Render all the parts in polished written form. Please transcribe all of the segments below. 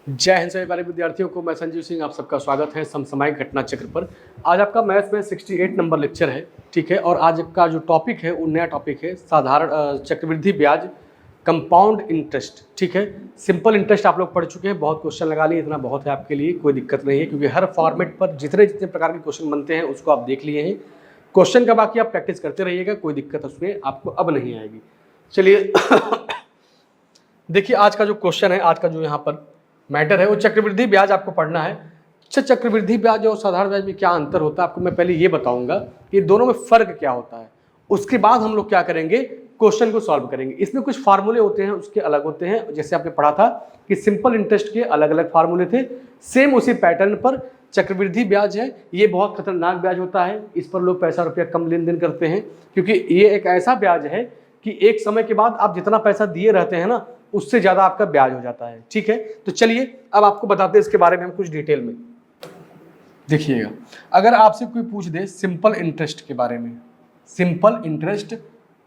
जय हिंद सभी प्यारे विद्यार्थियों को। मैं संजीव सिंह, आप सबका स्वागत है समसामयिक घटना चक्र पर। आज आपका मैथ्स में 68 नंबर लेक्चर है, ठीक है। और आज का जो टॉपिक है वो नया टॉपिक है, साधारण चक्रवृद्धि ब्याज, कंपाउंड इंटरेस्ट, ठीक है। सिंपल इंटरेस्ट आप लोग पढ़ चुके हैं, बहुत क्वेश्चन लगा लिए, इतना बहुत है आपके लिए, कोई दिक्कत नहीं है, क्योंकि हर फॉर्मेट पर जितने जितने प्रकार के क्वेश्चन बनते हैं उसको आप देख लिए हैं। क्वेश्चन का बाकी आप प्रैक्टिस करते रहिएगा, कोई दिक्कत उसमें आपको अब नहीं आएगी। चलिए देखिए आज का जो क्वेश्चन है, आज का जो यहाँ पर मैटर है वो चक्रवृद्धि ब्याज आपको पढ़ना है। अच्छा, चक्रवृद्धि ब्याज और साधारण ब्याज में क्या अंतर होता है आपको मैं पहले ये बताऊंगा कि दोनों में फर्क क्या होता है। उसके बाद हम लोग क्या करेंगे, क्वेश्चन को सॉल्व करेंगे। इसमें कुछ फार्मूले होते हैं, उसके अलग होते हैं। जैसे आपने पढ़ा था कि सिंपल इंटरेस्ट के अलग अलग फार्मूले थे, सेम उसी पैटर्न पर चक्रवृद्धि ब्याज है। ये बहुत खतरनाक ब्याज होता है, इस पर लोग पैसा रुपया कम लेन देन करते हैं, क्योंकि ये एक ऐसा ब्याज है कि एक समय के बाद आप जितना पैसा दिए रहते हैं ना, उससे ज़्यादा आपका ब्याज हो जाता है, ठीक है। तो चलिए अब आपको बताते हैं इसके बारे में हम कुछ डिटेल में। देखिएगा, अगर आपसे कोई पूछ दे सिंपल इंटरेस्ट के बारे में, सिंपल इंटरेस्ट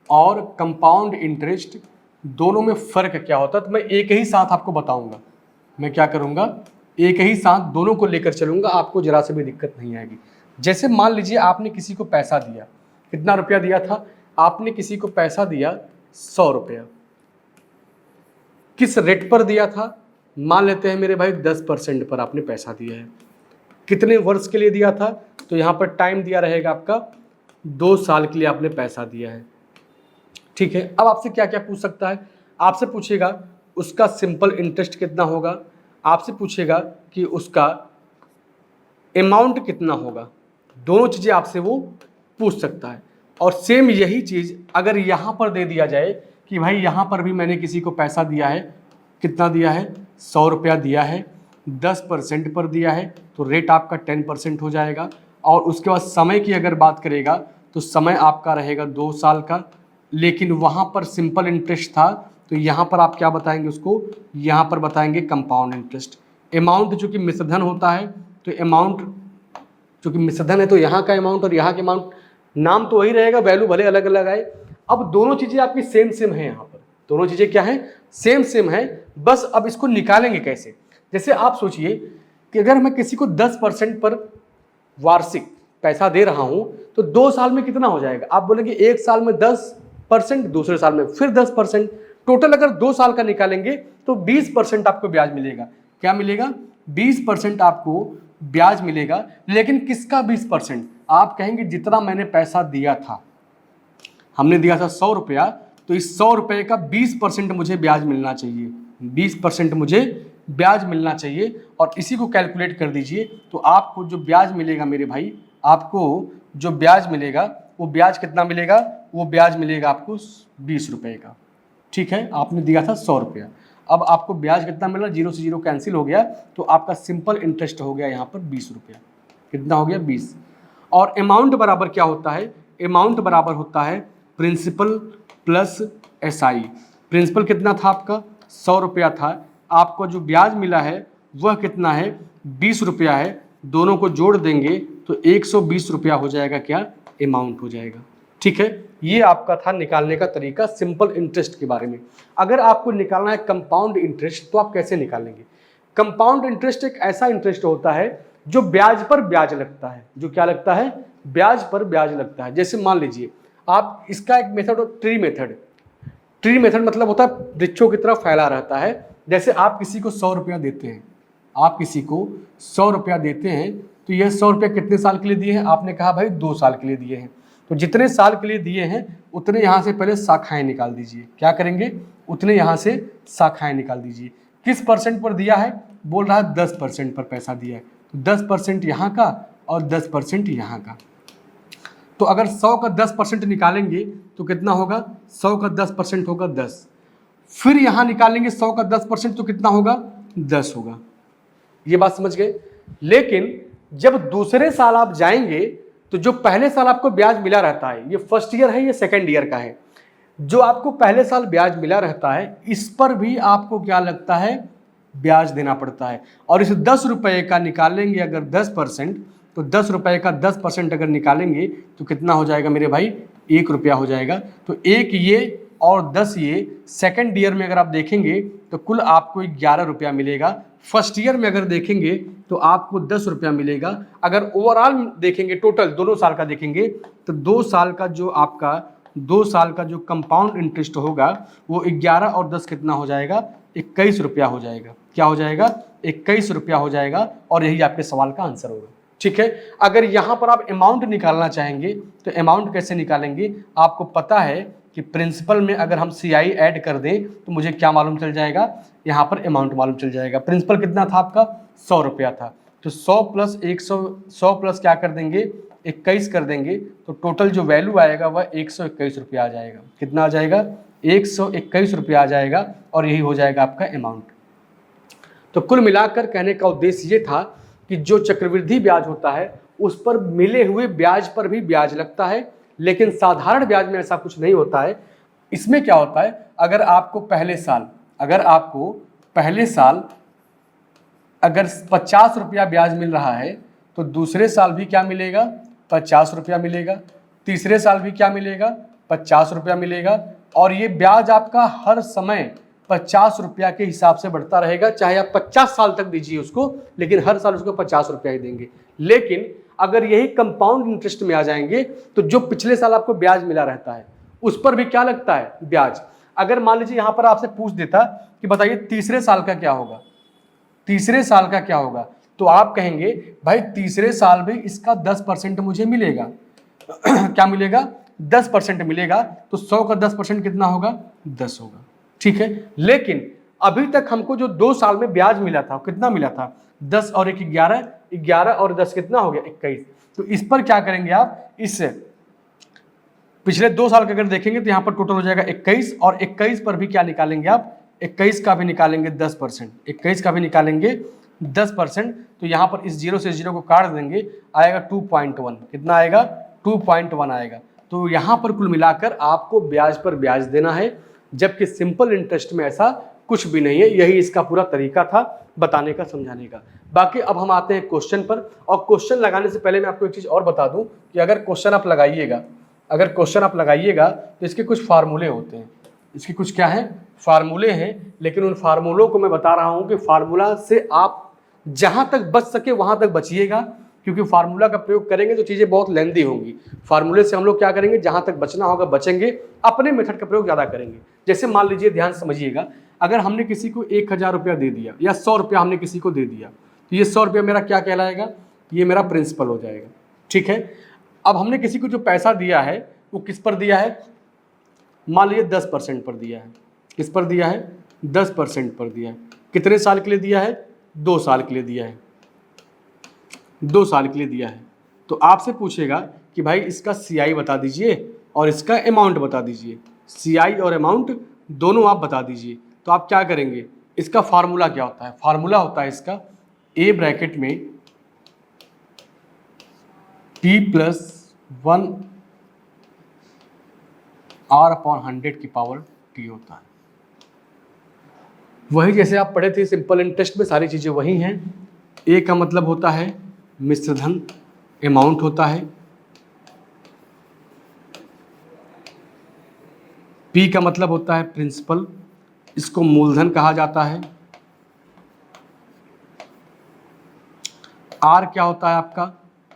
और कंपाउंड इंटरेस्ट दोनों में फ़र्क क्या होता है, तो मैं एक ही साथ आपको बताऊंगा। मैं क्या करूंगा, एक ही साथ दोनों को लेकर चलूंगा, आपको जरा से भी दिक्कत नहीं आएगी। जैसे मान लीजिए आपने किसी को पैसा दिया, कितना रुपया दिया था आपने, किसी को पैसा दिया 100 रुपया। किस रेट पर दिया था, मान लेते हैं मेरे भाई 10% पर आपने पैसा दिया है। कितने वर्ष के लिए दिया था, तो यहाँ पर टाइम दिया रहेगा आपका 2 साल के लिए आपने पैसा दिया है, ठीक है। अब आपसे क्या क्या पूछ सकता है, आपसे पूछेगा उसका सिंपल इंटरेस्ट कितना होगा, आपसे पूछेगा कि उसका अमाउंट कितना होगा। दोनों चीज़ें आपसे वो पूछ सकता है। और सेम यही चीज़ अगर यहाँ पर दे दिया जाए कि भाई यहाँ पर भी मैंने किसी को पैसा दिया है, कितना दिया है, 100 रुपया दिया है, 10% पर दिया है, तो रेट आपका 10% हो जाएगा। और उसके बाद समय की अगर बात करेगा तो समय आपका रहेगा 2 साल का, लेकिन वहाँ पर सिंपल इंटरेस्ट था, तो यहाँ पर आप क्या बताएंगे उसको, यहाँ पर बताएंगे कंपाउंड इंटरेस्ट। अमाउंट चूँकि मिश्रधन होता है, तो अमाउंट चूँकि मिश्रधन है तो यहाँ का अमाउंट और यहाँ के अमाउंट नाम तो वही रहेगा, वैल्यू भले अलग अलग आए। अब दोनों चीज़ें आपकी सेम सेम है, यहाँ पर दोनों चीज़ें क्या हैं, सेम सेम है। बस अब इसको निकालेंगे कैसे। जैसे आप सोचिए कि अगर मैं किसी को 10% पर वार्षिक पैसा दे रहा हूँ, तो 2 साल में कितना हो जाएगा। आप बोलेंगे एक साल में 10%, दूसरे साल में फिर 10%, टोटल अगर 2 साल का निकालेंगे तो 20% आपको ब्याज मिलेगा। क्या मिलेगा, 20% आपको ब्याज मिलेगा। लेकिन किसका 20%, आप कहेंगे जितना मैंने पैसा दिया था, हमने दिया था 100 रुपया, तो इस 100 रुपये का 20% मुझे ब्याज मिलना चाहिए, 20% मुझे ब्याज मिलना चाहिए। और इसी को कैलकुलेट कर दीजिए, तो आपको जो ब्याज मिलेगा मेरे भाई, आपको जो ब्याज मिलेगा वो ब्याज कितना मिलेगा, वो ब्याज मिलेगा आपको 20 रुपये का, ठीक है। आपने दिया था 100 रुपया, अब आपको ब्याज कितना मिला, 0 से 0 कैंसिल हो गया, तो आपका सिंपल इंटरेस्ट हो गया यहाँ पर 20 रुपया। कितना हो गया, 20। और अमाउंट बराबर क्या होता है, अमाउंट बराबर होता है प्रिंसिपल प्लस SI। प्रिंसिपल कितना था आपका, 100 रुपया था, आपको जो ब्याज मिला है वह कितना है, 20 रुपया है। दोनों को जोड़ देंगे तो 120 रुपया हो जाएगा, क्या अमाउंट हो जाएगा, ठीक है। ये आपका था निकालने का तरीका सिंपल इंटरेस्ट के बारे में। अगर आपको निकालना है कंपाउंड इंटरेस्ट, तो आप कैसे निकालेंगे। कंपाउंड इंटरेस्ट एक ऐसा इंटरेस्ट होता है जो ब्याज पर ब्याज लगता है, जो क्या लगता है, ब्याज पर ब्याज लगता है। जैसे मान लीजिए आप, इसका एक method tree method, tree method मतलब होता है वृक्षों की तरह फैला रहता है। जैसे आप किसी को 100 रुपया देते हैं, आप किसी को 100 रुपया देते हैं, तो यह 100 रुपया कितने साल के लिए दिए हैं, आपने कहा भाई 2 साल के लिए दिए हैं। तो जितने साल के लिए दिए हैं उतने यहाँ से पहले शाखाएं निकाल दीजिए। क्या करेंगे, उतने यहाँ से शाखाएं निकाल दीजिए। किस परसेंट पर दिया है, बोल रहा है 10% पर पैसा दिया है, तो 10% यहाँ का और 10% यहाँ का। तो अगर 100 का 10% निकालेंगे तो कितना होगा, 100 का 10% होगा 10। फिर यहाँ निकालेंगे 100 का 10%, तो कितना होगा, 10 होगा। ये बात समझ गए। लेकिन जब दूसरे साल आप जाएंगे तो जो पहले साल आपको ब्याज मिला रहता है, ये फर्स्ट ईयर है, ये सेकेंड ईयर का है, जो आपको पहले साल ब्याज मिला रहता है इस पर भी आपको क्या लगता है, ब्याज देना पड़ता है। और इस 10 रुपये का निकालेंगे अगर 10%, तो 10 रुपये का 10% अगर निकालेंगे तो कितना हो जाएगा मेरे भाई, 1 रुपया हो जाएगा। तो 1 ये और 10 ये, सेकेंड ईयर में अगर आप देखेंगे तो कुल आपको 11 रुपया मिलेगा। फर्स्ट ईयर में अगर देखेंगे तो आपको 10 रुपया मिलेगा। अगर ओवरऑल देखेंगे, टोटल दोनों साल का देखेंगे, तो 2 साल का जो कंपाउंड इंटरेस्ट होगा वो 11 और 10 कितना हो जाएगा, 21 रुपया हो जाएगा। क्या हो जाएगा, 21 रुपया हो जाएगा। और यही आपके सवाल का आंसर होगा। ठीक है, अगर यहाँ पर आप अमाउंट निकालना चाहेंगे तो अमाउंट कैसे निकालेंगे, आपको पता है कि प्रिंसिपल में अगर हम CI ऐड कर दें तो मुझे क्या मालूम चल जाएगा, यहाँ पर अमाउंट मालूम चल जाएगा। प्रिंसिपल कितना था आपका, 100 रुपया था, तो 100 प्लस 100 प्लस क्या कर देंगे, 21 कर देंगे, तो टोटल जो वैल्यू आएगा वह 121 रुपया आ जाएगा। कितना आ जाएगा, 121 रुपया आ जाएगा। और यही हो जाएगा आपका अमाउंट। तो कुल मिलाकर कहने का उद्देश्य ये था कि जो चक्रवृद्धि ब्याज होता है उस पर मिले हुए ब्याज पर भी ब्याज लगता है, लेकिन साधारण ब्याज में ऐसा कुछ नहीं होता है। इसमें क्या होता है, अगर आपको पहले साल अगर 50 रुपया ब्याज मिल रहा है तो दूसरे साल भी क्या मिलेगा, 50 रुपया मिलेगा, तीसरे साल भी क्या मिलेगा, 50 रुपया मिलेगा। और ये ब्याज आपका हर समय 50 रुपया के हिसाब से बढ़ता रहेगा, चाहे आप 50 साल तक दीजिए उसको, लेकिन हर साल उसको 50 रुपया ही देंगे। लेकिन अगर यही कंपाउंड इंटरेस्ट में आ जाएंगे तो जो पिछले साल आपको ब्याज मिला रहता है उस पर भी क्या लगता है, ब्याज। अगर मान लीजिए यहाँ पर आपसे पूछ देता कि बताइए तीसरे साल का क्या होगा, तो आप कहेंगे भाई तीसरे साल भी इसका 10% मुझे मिलेगा। क्या मिलेगा, 10% मिलेगा। तो 100 का 10% कितना होगा, 10 होगा। ठीक है, लेकिन अभी तक हमको जो 2 साल में ब्याज मिला था कितना मिला था, 10 और 1 11, 11 और 10 कितना हो गया, 21। तो इस पर क्या करेंगे आप, इससे पिछले 2 साल का अगर देखेंगे तो यहाँ पर टोटल हो जाएगा 21, और 21 पर भी क्या निकालेंगे आप, 21 का भी निकालेंगे 10%, 21 का भी निकालेंगे 10%। तो यहाँ पर इस 0 से 0 को काट देंगे, आएगा 2.1। कितना आएगा, 2.1 आएगा। तो यहाँ पर कुल मिलाकर आपको ब्याज पर ब्याज देना है, जबकि सिंपल इंटरेस्ट में ऐसा कुछ भी नहीं है। यही इसका पूरा तरीका था बताने का, समझाने का। बाकी अब हम आते हैं क्वेश्चन पर। और क्वेश्चन लगाने से पहले मैं आपको एक चीज़ और बता दूं कि अगर क्वेश्चन आप लगाइएगा तो इसके कुछ फार्मूले होते हैं। इसके कुछ क्या है, फार्मूले हैं। लेकिन उन फार्मूलों को मैं बता रहा हूं कि फार्मूला से आप जहां तक बच सके वहां तक बचिएगा, क्योंकि फार्मूला का प्रयोग करेंगे तो चीज़ें बहुत लेंदी होंगी। फार्मूले से हम लोग क्या करेंगे, जहां तक बचना होगा बचेंगे, अपने मेथड का प्रयोग ज़्यादा करेंगे। जैसे मान लीजिए, ध्यान समझिएगा, अगर हमने किसी को 1000 रुपया दे दिया या 100 रुपया हमने किसी को दे दिया, तो ये 100 रुपया मेरा क्या कहलाएगा, ये मेरा प्रिंसिपल हो जाएगा। ठीक है, अब हमने किसी को जो पैसा दिया है वो किस पर दिया है, मान लीजिए 10% पर दिया है। किस पर दिया है, 10% पर दिया है। कितने साल के लिए दिया है, 2 साल के लिए दिया है। 2 साल के लिए दिया है। तो आपसे पूछेगा कि भाई इसका CI बता दीजिए और इसका अमाउंट बता दीजिए। CI और अमाउंट दोनों आप बता दीजिए। तो आप क्या करेंगे, इसका फार्मूला क्या होता है, फार्मूला होता है इसका A ब्रैकेट में P+1 R/100 की पावर T होता है। वही जैसे आप पढ़े थे सिंपल इंटरेस्ट में, सारी चीज़ें वही हैं। A का मतलब होता है मिश्रधन, अमाउंट होता है। P का मतलब होता है प्रिंसिपल, इसको मूलधन कहा जाता है। R क्या होता है आपका,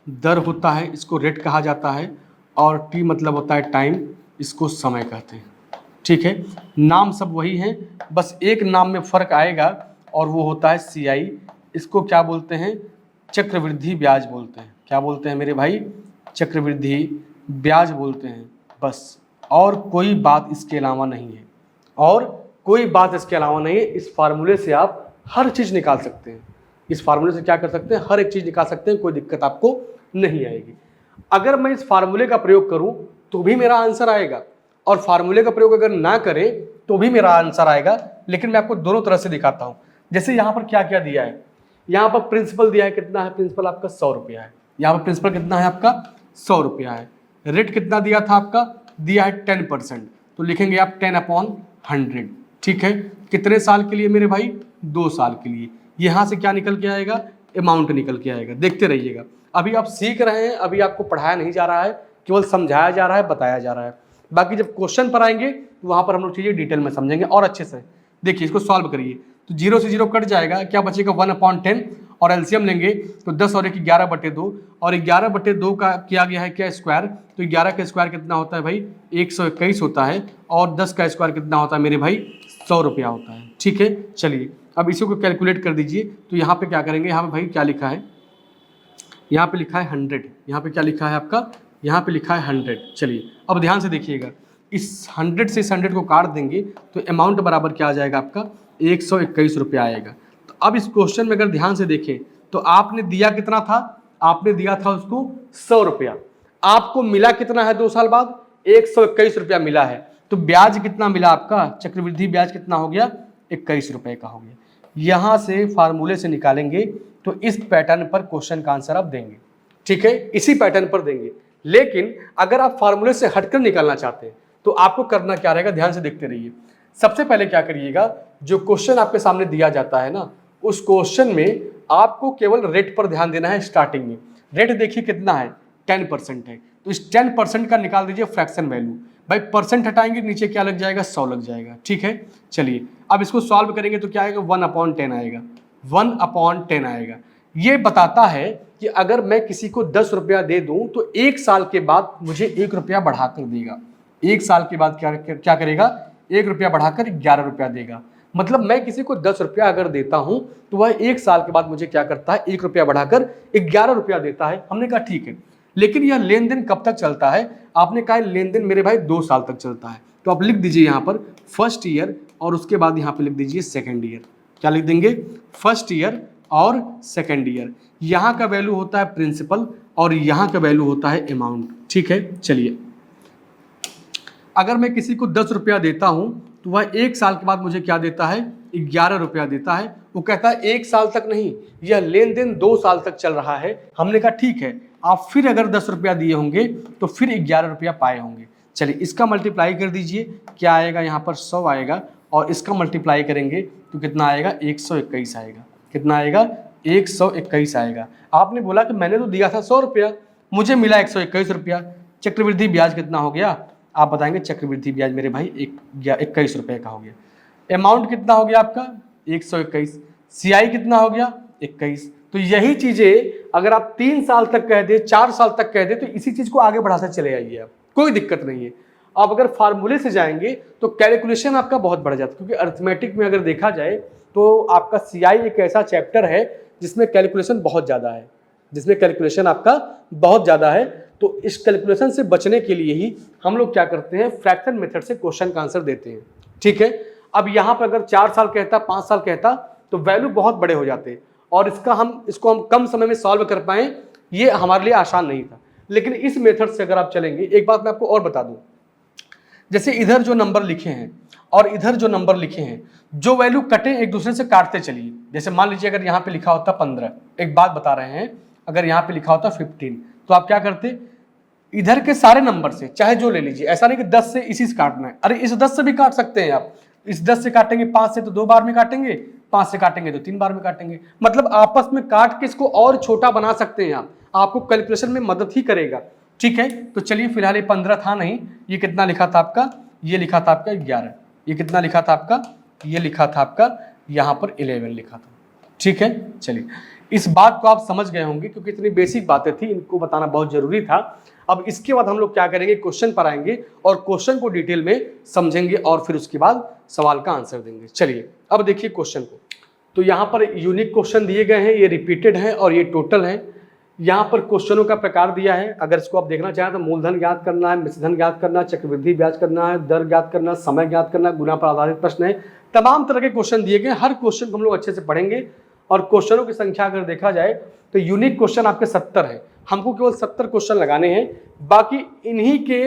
दर होता है, इसको रेट कहा जाता है। और T मतलब होता है टाइम, इसको समय कहते हैं। ठीक है, नाम सब वही हैं, बस एक नाम में फ़र्क आएगा और वो होता है CI। इसको क्या बोलते हैं, चक्रवृद्धि ब्याज बोलते हैं। क्या बोलते हैं मेरे भाई, चक्रवृद्धि ब्याज बोलते हैं, बस। और कोई बात इसके अलावा नहीं है, और कोई बात इसके अलावा नहीं है। इस फार्मूले से आप हर चीज़ निकाल सकते हैं। इस फार्मूले से क्या कर सकते हैं, हर एक चीज़ निकाल सकते हैं, कोई दिक्कत आपको नहीं आएगी। अगर मैं इस फार्मूले का प्रयोग करूं तो भी मेरा आंसर आएगा, और फार्मूले का प्रयोग अगर ना करें तो भी मेरा आंसर आएगा। लेकिन मैं आपको दोनों तरह से दिखाता हूं। जैसे यहाँ पर क्या क्या दिया है, यहाँ पर प्रिंसिपल दिया है, कितना है प्रिंसिपल आपका, 100 रुपया है। यहाँ पर प्रिंसिपल कितना है आपका, 100 रुपया है। रेट कितना दिया था आपका, दिया है 10%, तो लिखेंगे आप 10/100। ठीक है, कितने साल के लिए मेरे भाई, 2 साल के लिए। यहाँ से क्या निकल के आएगा, अमाउंट निकल के आएगा। देखते रहिएगा, अभी आप सीख रहे हैं, अभी आपको पढ़ाया नहीं जा रहा है, केवल समझाया जा रहा है, बताया जा रहा है। बाकी जब क्वेश्चन पर आएंगे तो वहाँ पर हम लोग चीज़ें डिटेल में समझेंगे और अच्छे से। देखिए, इसको सॉल्व करिए। तो 0 से 0 कट जाएगा, क्या बचेगा 1/10 और एलसीएम लेंगे तो 10 और 1 11/2 और 11/2 का किया गया है क्या स्क्वायर, तो 11 का स्क्वायर कितना होता है भाई 121 होता है और 10 का स्क्वायर कितना होता है मेरे भाई 100 रुपया होता है। ठीक है, चलिए अब इसी को कैलकुलेट कर दीजिए। तो यहाँ पे क्या करेंगे, यहाँ पे भाई क्या लिखा है, यहाँ पे लिखा है 100, यहाँ पे क्या लिखा है आपका, यहाँ पे लिखा है 100। चलिए अब ध्यान से देखिएगा, इस 100 से इस 100 को काट देंगे तो अमाउंट बराबर क्या आ जाएगा आपका 121 रुपया आएगा। तो अब इस क्वेश्चन में अगर ध्यान से देखें तो आपने दिया कितना था, आपने दिया था उसको 100 रुपया, आपको मिला कितना है 2 साल बाद 121 रुपया मिला है। तो ब्याज कितना मिला आपका, चक्रवृद्धि ब्याज कितना हो गया 21 रुपये का हो गया। यहाँ से फार्मूले से निकालेंगे तो इस पैटर्न पर क्वेश्चन का आंसर आप देंगे। ठीक है, इसी पैटर्न पर देंगे। लेकिन अगर आप फार्मूले से हटकर निकालना चाहते हैं तो आपको करना क्या रहेगा, ध्यान से देखते रहिए। सबसे पहले क्या करिएगा, जो क्वेश्चन आपके सामने दिया जाता है ना, उस क्वेश्चन में आपको केवल रेट पर ध्यान देना है। स्टार्टिंग में रेट देखिए कितना है 10% है, तो इस 10% का निकाल दीजिए फ्रैक्शन वैल्यू। भाई परसेंट हटाएंगे नीचे क्या लग जाएगा 100 लग जाएगा। ठीक है, चलिए अब इसको सॉल्व करेंगे तो क्या आएगा 1/10 आएगा, 1/10 आएगा। ये बताता है कि अगर मैं किसी को 10 रुपया दे दूं तो 1 साल के बाद मुझे 1 रुपया बढ़ाकर देगा। 1 साल के बाद क्या करेगा, 1 रुपया बढ़ाकर 11 रुपया देगा। मतलब मैं किसी को 10 रुपया अगर देता हूं तो वह 1 साल के बाद मुझे क्या करता है 1 रुपया बढ़ाकर 11 रुपया देता है। हमने कहा ठीक है, लेकिन यह लेन देन कब तक चलता है, आपने कहा लेन देन मेरे भाई 2 साल तक चलता है। तो आप लिख दीजिए यहाँ पर फर्स्ट ईयर और उसके बाद यहाँ पे लिख दीजिए सेकेंड ईयर। क्या लिख देंगे, फर्स्ट ईयर और सेकेंड ईयर। यहाँ का वैल्यू होता है प्रिंसिपल और यहाँ का वैल्यू होता है अमाउंट। ठीक है, चलिए अगर मैं किसी को 10 रुपया देता हूं तो वह 1 साल के बाद मुझे क्या देता है 11 रुपया देता है। वो कहता है 1 साल तक नहीं, यह लेन देन 2 साल तक चल रहा है। हमने कहा ठीक है, आप फिर अगर 10 रुपया दिए होंगे तो फिर 11 रुपया पाए होंगे। चलिए इसका मल्टीप्लाई कर दीजिए, क्या आएगा यहाँ पर 100 आएगा और इसका मल्टीप्लाई करेंगे तो कितना आएगा 121 आएगा। कितना आएगा 121 आएगा। आपने बोला कि मैंने तो दिया था 100 रुपया, मुझे मिला 121 रुपया। चक्रवृद्धि ब्याज कितना हो गया, आप बताएंगे चक्रवृद्धि ब्याज मेरे भाई 21 रुपये का हो गया। अमाउंट कितना हो गया आपका 121, सीआई कितना हो गया 21। तो यही चीजें अगर आप 3 साल तक कह दे, 4 साल तक कह दे, तो इसी चीज को आगे बढ़ाते चले आइए आप, कोई दिक्कत नहीं है। आप अगर फार्मूले से जाएंगे तो कैलकुलेशन आपका बहुत बढ़ जाता है, क्योंकि अरिथमेटिक में अगर देखा जाए तो आपका सीआई एक ऐसा चैप्टर है जिसमें कैलकुलेशन बहुत ज़्यादा है, जिसमें कैलकुलेशन आपका बहुत ज़्यादा है। तो इस कैलकुलेशन से बचने के लिए ही हम लोग क्या करते हैं, फ्रैक्शन मेथड से क्वेश्चन का आंसर देते हैं। ठीक है, अब यहाँ पर अगर 4 साल कहता, 5 साल कहता तो वैल्यू बहुत बड़े हो जाते और इसको हम कम समय में सॉल्व कर पाएँ, ये हमारे लिए आसान नहीं था। लेकिन इस मेथड से अगर आप चलेंगे, एक बात मैं आपको और बता दूं, जैसे इधर जो नंबर लिखे हैं और इधर जो नंबर लिखे हैं, जो वैल्यू कटे एक दूसरे से काटते चलिए। जैसे मान लीजिए अगर यहाँ पे लिखा होता 15, एक बात बता रहे हैं, अगर यहाँ पे लिखा होता 15 तो आप क्या करते, इधर के सारे नंबर से चाहे जो ले लीजिए, ऐसा नहीं कि 10 से इसी से काटना है। अरे इस 10 से भी काट सकते हैं आप, इस 10 से काटेंगे 5 से तो 2 बार में काटेंगे, 5 से काटेंगे तो 3 बार में काटेंगे। मतलब आपस में काट के इसको और छोटा बना सकते हैं आप, आपको कैलकुलेशन में मदद ही करेगा। ठीक है, तो चलिए फिलहाल ये 15 था नहीं, ये कितना लिखा था आपका, ये लिखा था आपका 11, ये कितना लिखा था आपका, ये लिखा था आपका यहाँ पर 11 लिखा था। ठीक है, चलिए इस बात को आप समझ गए होंगे, क्योंकि इतनी बेसिक बातें थी, इनको बताना बहुत जरूरी था। अब इसके बाद हम लोग क्या करेंगे, क्वेश्चन पर आएंगे और क्वेश्चन को डिटेल में समझेंगे और फिर उसके बाद सवाल का आंसर देंगे। चलिए अब देखिए क्वेश्चन को, तो यहाँ पर यूनिक क्वेश्चन दिए गए हैं, ये रिपीटेड है और ये टोटल है। यहाँ पर क्वेश्चनों का प्रकार दिया है, अगर इसको आप देखना चाहें तो मूलधन ज्ञात करना है, मिश्रधन ज्ञात करना है, चक्रवृद्धि ब्याज करना है, दर ज्ञात करना, समय ज्ञात करना, गुना पर आधारित प्रश्न है। तमाम तरह के क्वेश्चन दिए गए, हर क्वेश्चन को हम लोग अच्छे से पढ़ेंगे। और क्वेश्चनों की संख्या अगर देखा जाए तो यूनिक क्वेश्चन आपके 70 है, हमको केवल 70 क्वेश्चन लगाने हैं। बाकी इन्हीं के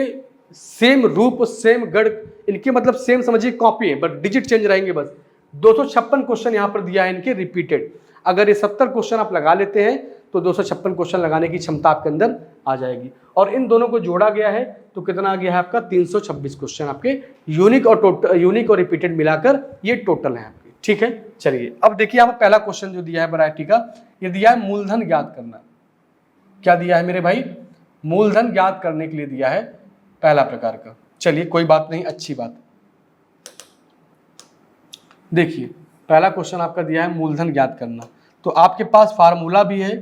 सेम रूप, सेम गढ़, इनके मतलब सेम समझिए कॉपी है, बट डिजिट चेंज रहेंगे बस। 256 क्वेश्चन यहाँ पर दिया है इनके रिपीटेड। अगर ये 70 क्वेश्चन आप लगा लेते हैं तो 256 क्वेश्चन लगाने की क्षमता आपके अंदर आ जाएगी। और इन दोनों को जोड़ा गया है तो कितना आ गया है आपका 326 क्वेश्चन आपके यूनिक और रिपीटेड मिलाकर ये टोटल है आपके। ठीक है, चलिए अब देखिए यहाँ पर पहला क्वेश्चन जो दिया है वैरायटी का, ये दिया है मूलधन ज्ञात करना। क्या दिया है मेरे भाई, मूलधन ज्ञात करने के लिए दिया है पहला प्रकार का। चलिए कोई बात नहीं, अच्छी बात। देखिए पहला क्वेश्चन आपका दिया है मूलधन ज्ञात करना, तो आपके पास फार्मूला भी है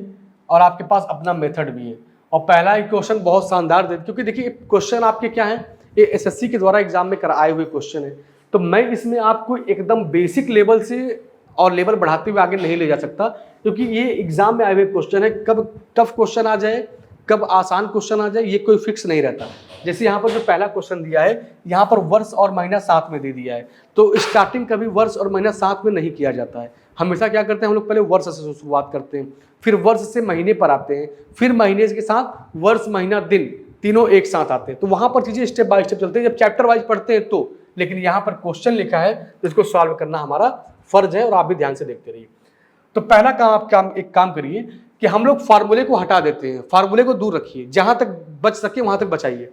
और आपके पास अपना मेथड भी है। और पहला ही क्वेश्चन बहुत शानदार दे, क्योंकि देखिए क्वेश्चन आपके क्या है, ये एसएससी के द्वारा एग्जाम में कराए हुए क्वेश्चन है, तो मैं इसमें आपको एकदम बेसिक लेवल से और लेवल बढ़ाते हुए आगे नहीं ले जा सकता, क्योंकि ये एग्जाम में आए हुए क्वेश्चन है। कब टफ क्वेश्चन आ जाए, कब आसान क्वेश्चन आ जाए, ये कोई फिक्स नहीं रहता। जैसे यहाँ पर जो पहला क्वेश्चन दिया है, यहाँ पर वर्ष और महीना साथ में दे दिया है, तो स्टार्टिंग कभी वर्ष और महीना साथ में नहीं किया जाता है। हमेशा क्या करते हैं हम लोग, पहले वर्ष से शुरुआत करते हैं, फिर वर्ष से महीने पर आते हैं, फिर महीने के साथ वर्ष महीना दिन तीनों एक साथ आते हैं। तो वहाँ पर चीज़ें स्टेप बाय स्टेप चलते हैं, जब चैप्टर वाइज पढ़ते हैं तो। लेकिन यहाँ पर क्वेश्चन लिखा है तो इसको सॉल्व करना हमारा फर्ज है, और आप भी ध्यान से देखते रहिए। तो पहला काम एक काम करिए कि हम लोग फार्मूले को हटा देते हैं, फार्मूले को दूर रखिए, जहां तक बच सके वहां तक बचाइए।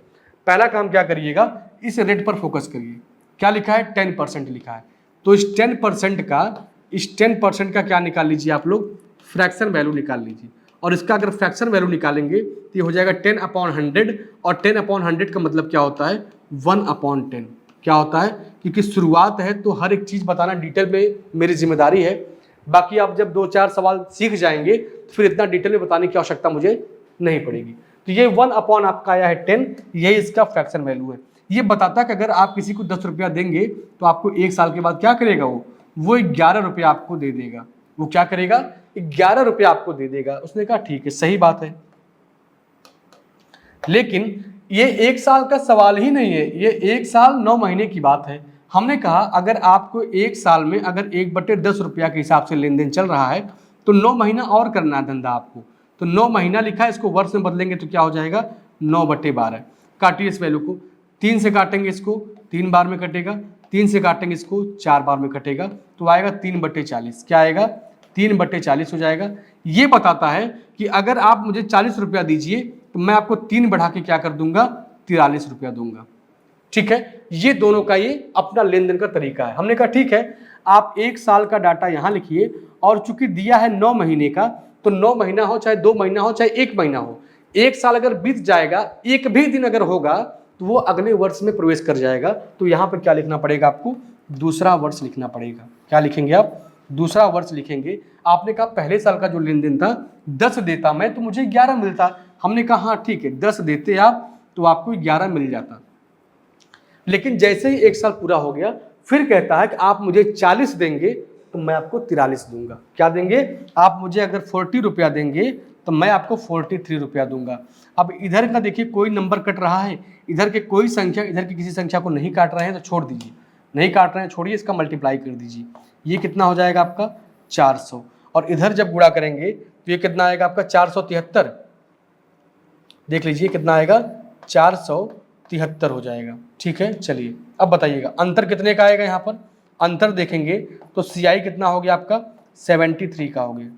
पहला काम क्या करिएगा, इस रेट पर फोकस करिए। क्या लिखा है, 10% लिखा है, तो इस 10% का क्या निकाल लीजिए आप लोग, फ्रैक्शन वैल्यू निकाल लीजिए। और इसका अगर फ्रैक्शन वैल्यू निकालेंगे तो ये हो जाएगा 10/100, और 10/100 का मतलब क्या होता है, 1/10। क्या होता है, क्योंकि शुरुआत है तो हर एक चीज़ बताना डिटेल में मेरी जिम्मेदारी है। बाकी आप जब 2-4 सवाल सीख जाएंगे तो फिर इतना डिटेल में बताने की आवश्यकता मुझे नहीं पड़ेगी। तो ये 1/ आपका आया है 10, यही इसका फ्रैक्शन वैल्यू है। ये बताता है कि अगर आप किसी को 10 रुपया देंगे तो आपको 1 साल के बाद क्या करेगा, वो 11 रुपया आपको दे देगा। वो क्या करेगा, 11 रुपया आपको दे देगा। उसने कहा ठीक है, सही बात है, लेकिन ये 1 साल का सवाल ही नहीं है, ये 1 साल 9 महीने की बात है। हमने कहा अगर आपको 1 साल में अगर 1/10 रुपया के हिसाब से लेन देन चल रहा है तो 9 महीना और करना है धंधा आपको। तो 9 महीना लिखा है, इसको वर्ष में बदलेंगे तो क्या हो जाएगा, 9/12। काटिए इस वैल्यू को, 3 से काटेंगे इसको 3 बार में कटेगा, 3 से काटेंगे इसको 4 बार में कटेगा, तो आएगा 3/40। क्या आएगा, 3/40 हो जाएगा। ये बताता है कि अगर आप मुझे 40 रुपया दीजिए तो मैं आपको 3 बढ़ा के क्या कर दूंगा, 43 रुपया दूंगा। ठीक है, ये दोनों का ये अपना लेन देन का तरीका है। हमने कहा ठीक है, आप 1 साल का डाटा यहाँ लिखिए, और चूंकि दिया है 9 महीने का, तो 9 महीना हो चाहे 2 महीना हो चाहे 1 महीना हो, 1 साल अगर बीत जाएगा, एक भी दिन अगर होगा तो वो अगले वर्ष में प्रवेश कर जाएगा। तो यहाँ पर क्या लिखना पड़ेगा आपको, दूसरा वर्ष लिखना पड़ेगा। क्या लिखेंगे आप, दूसरा वर्ष लिखेंगे। आपने कहा पहले साल का जो लेन देन था 10 देता मैं तो मुझे 11 मिलता। हमने कहा हाँ ठीक है, 10 देते आप तो आपको 11 मिल जाता। लेकिन जैसे ही 1 साल पूरा हो गया, फिर कहता है कि आप मुझे 40 देंगे तो मैं आपको 43 दूंगा। क्या देंगे, आप मुझे अगर 40 रुपया देंगे तो मैं आपको 43 रुपया दूंगा। अब इधर का देखिए कोई नंबर कट रहा है, इधर के कोई संख्या, इधर की किसी संख्या को नहीं काट रहे हैं तो छोड़ दीजिए, नहीं काट रहे हैं छोड़िए, इसका मल्टीप्लाई कर दीजिए। ये कितना हो जाएगा आपका 400, और इधर जब गुणा करेंगे तो ये कितना आएगा आपका 473। देख लीजिए कितना आएगा, 473 हो जाएगा। ठीक है, चलिए अब बताइएगा अंतर कितने का आएगा। यहाँ पर अंतर देखेंगे तो CI कितना हो गया आपका, 73 का हो गया।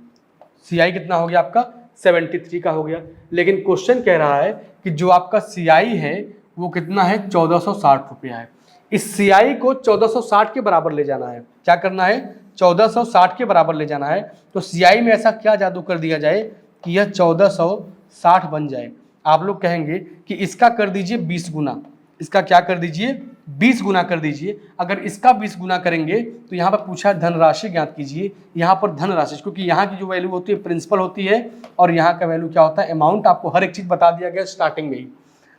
CI कितना हो गया आपका, 73 का हो गया। लेकिन क्वेश्चन कह रहा है कि जो आपका CI है वो कितना है, 1460 रुपया है। इस CI को 1460 के बराबर ले जाना है। क्या करना है, 1460 के बराबर ले जाना है। तो CI में ऐसा क्या जादू कर दिया जाए कि यह 1460 बन जाए। आप लोग कहेंगे कि इसका कर दीजिए 20 गुना, इसका क्या कर दीजिए, 20 गुना कर दीजिए। अगर इसका 20 गुना करेंगे तो यहाँ पर पूछा धनराशि ज्ञात कीजिए। यहाँ पर धनराशि, क्योंकि यहाँ की जो वैल्यू होती है प्रिंसिपल होती है, और यहाँ का वैल्यू क्या होता है, अमाउंट। आपको हर एक चीज़ बता दिया गया स्टार्टिंग में ही।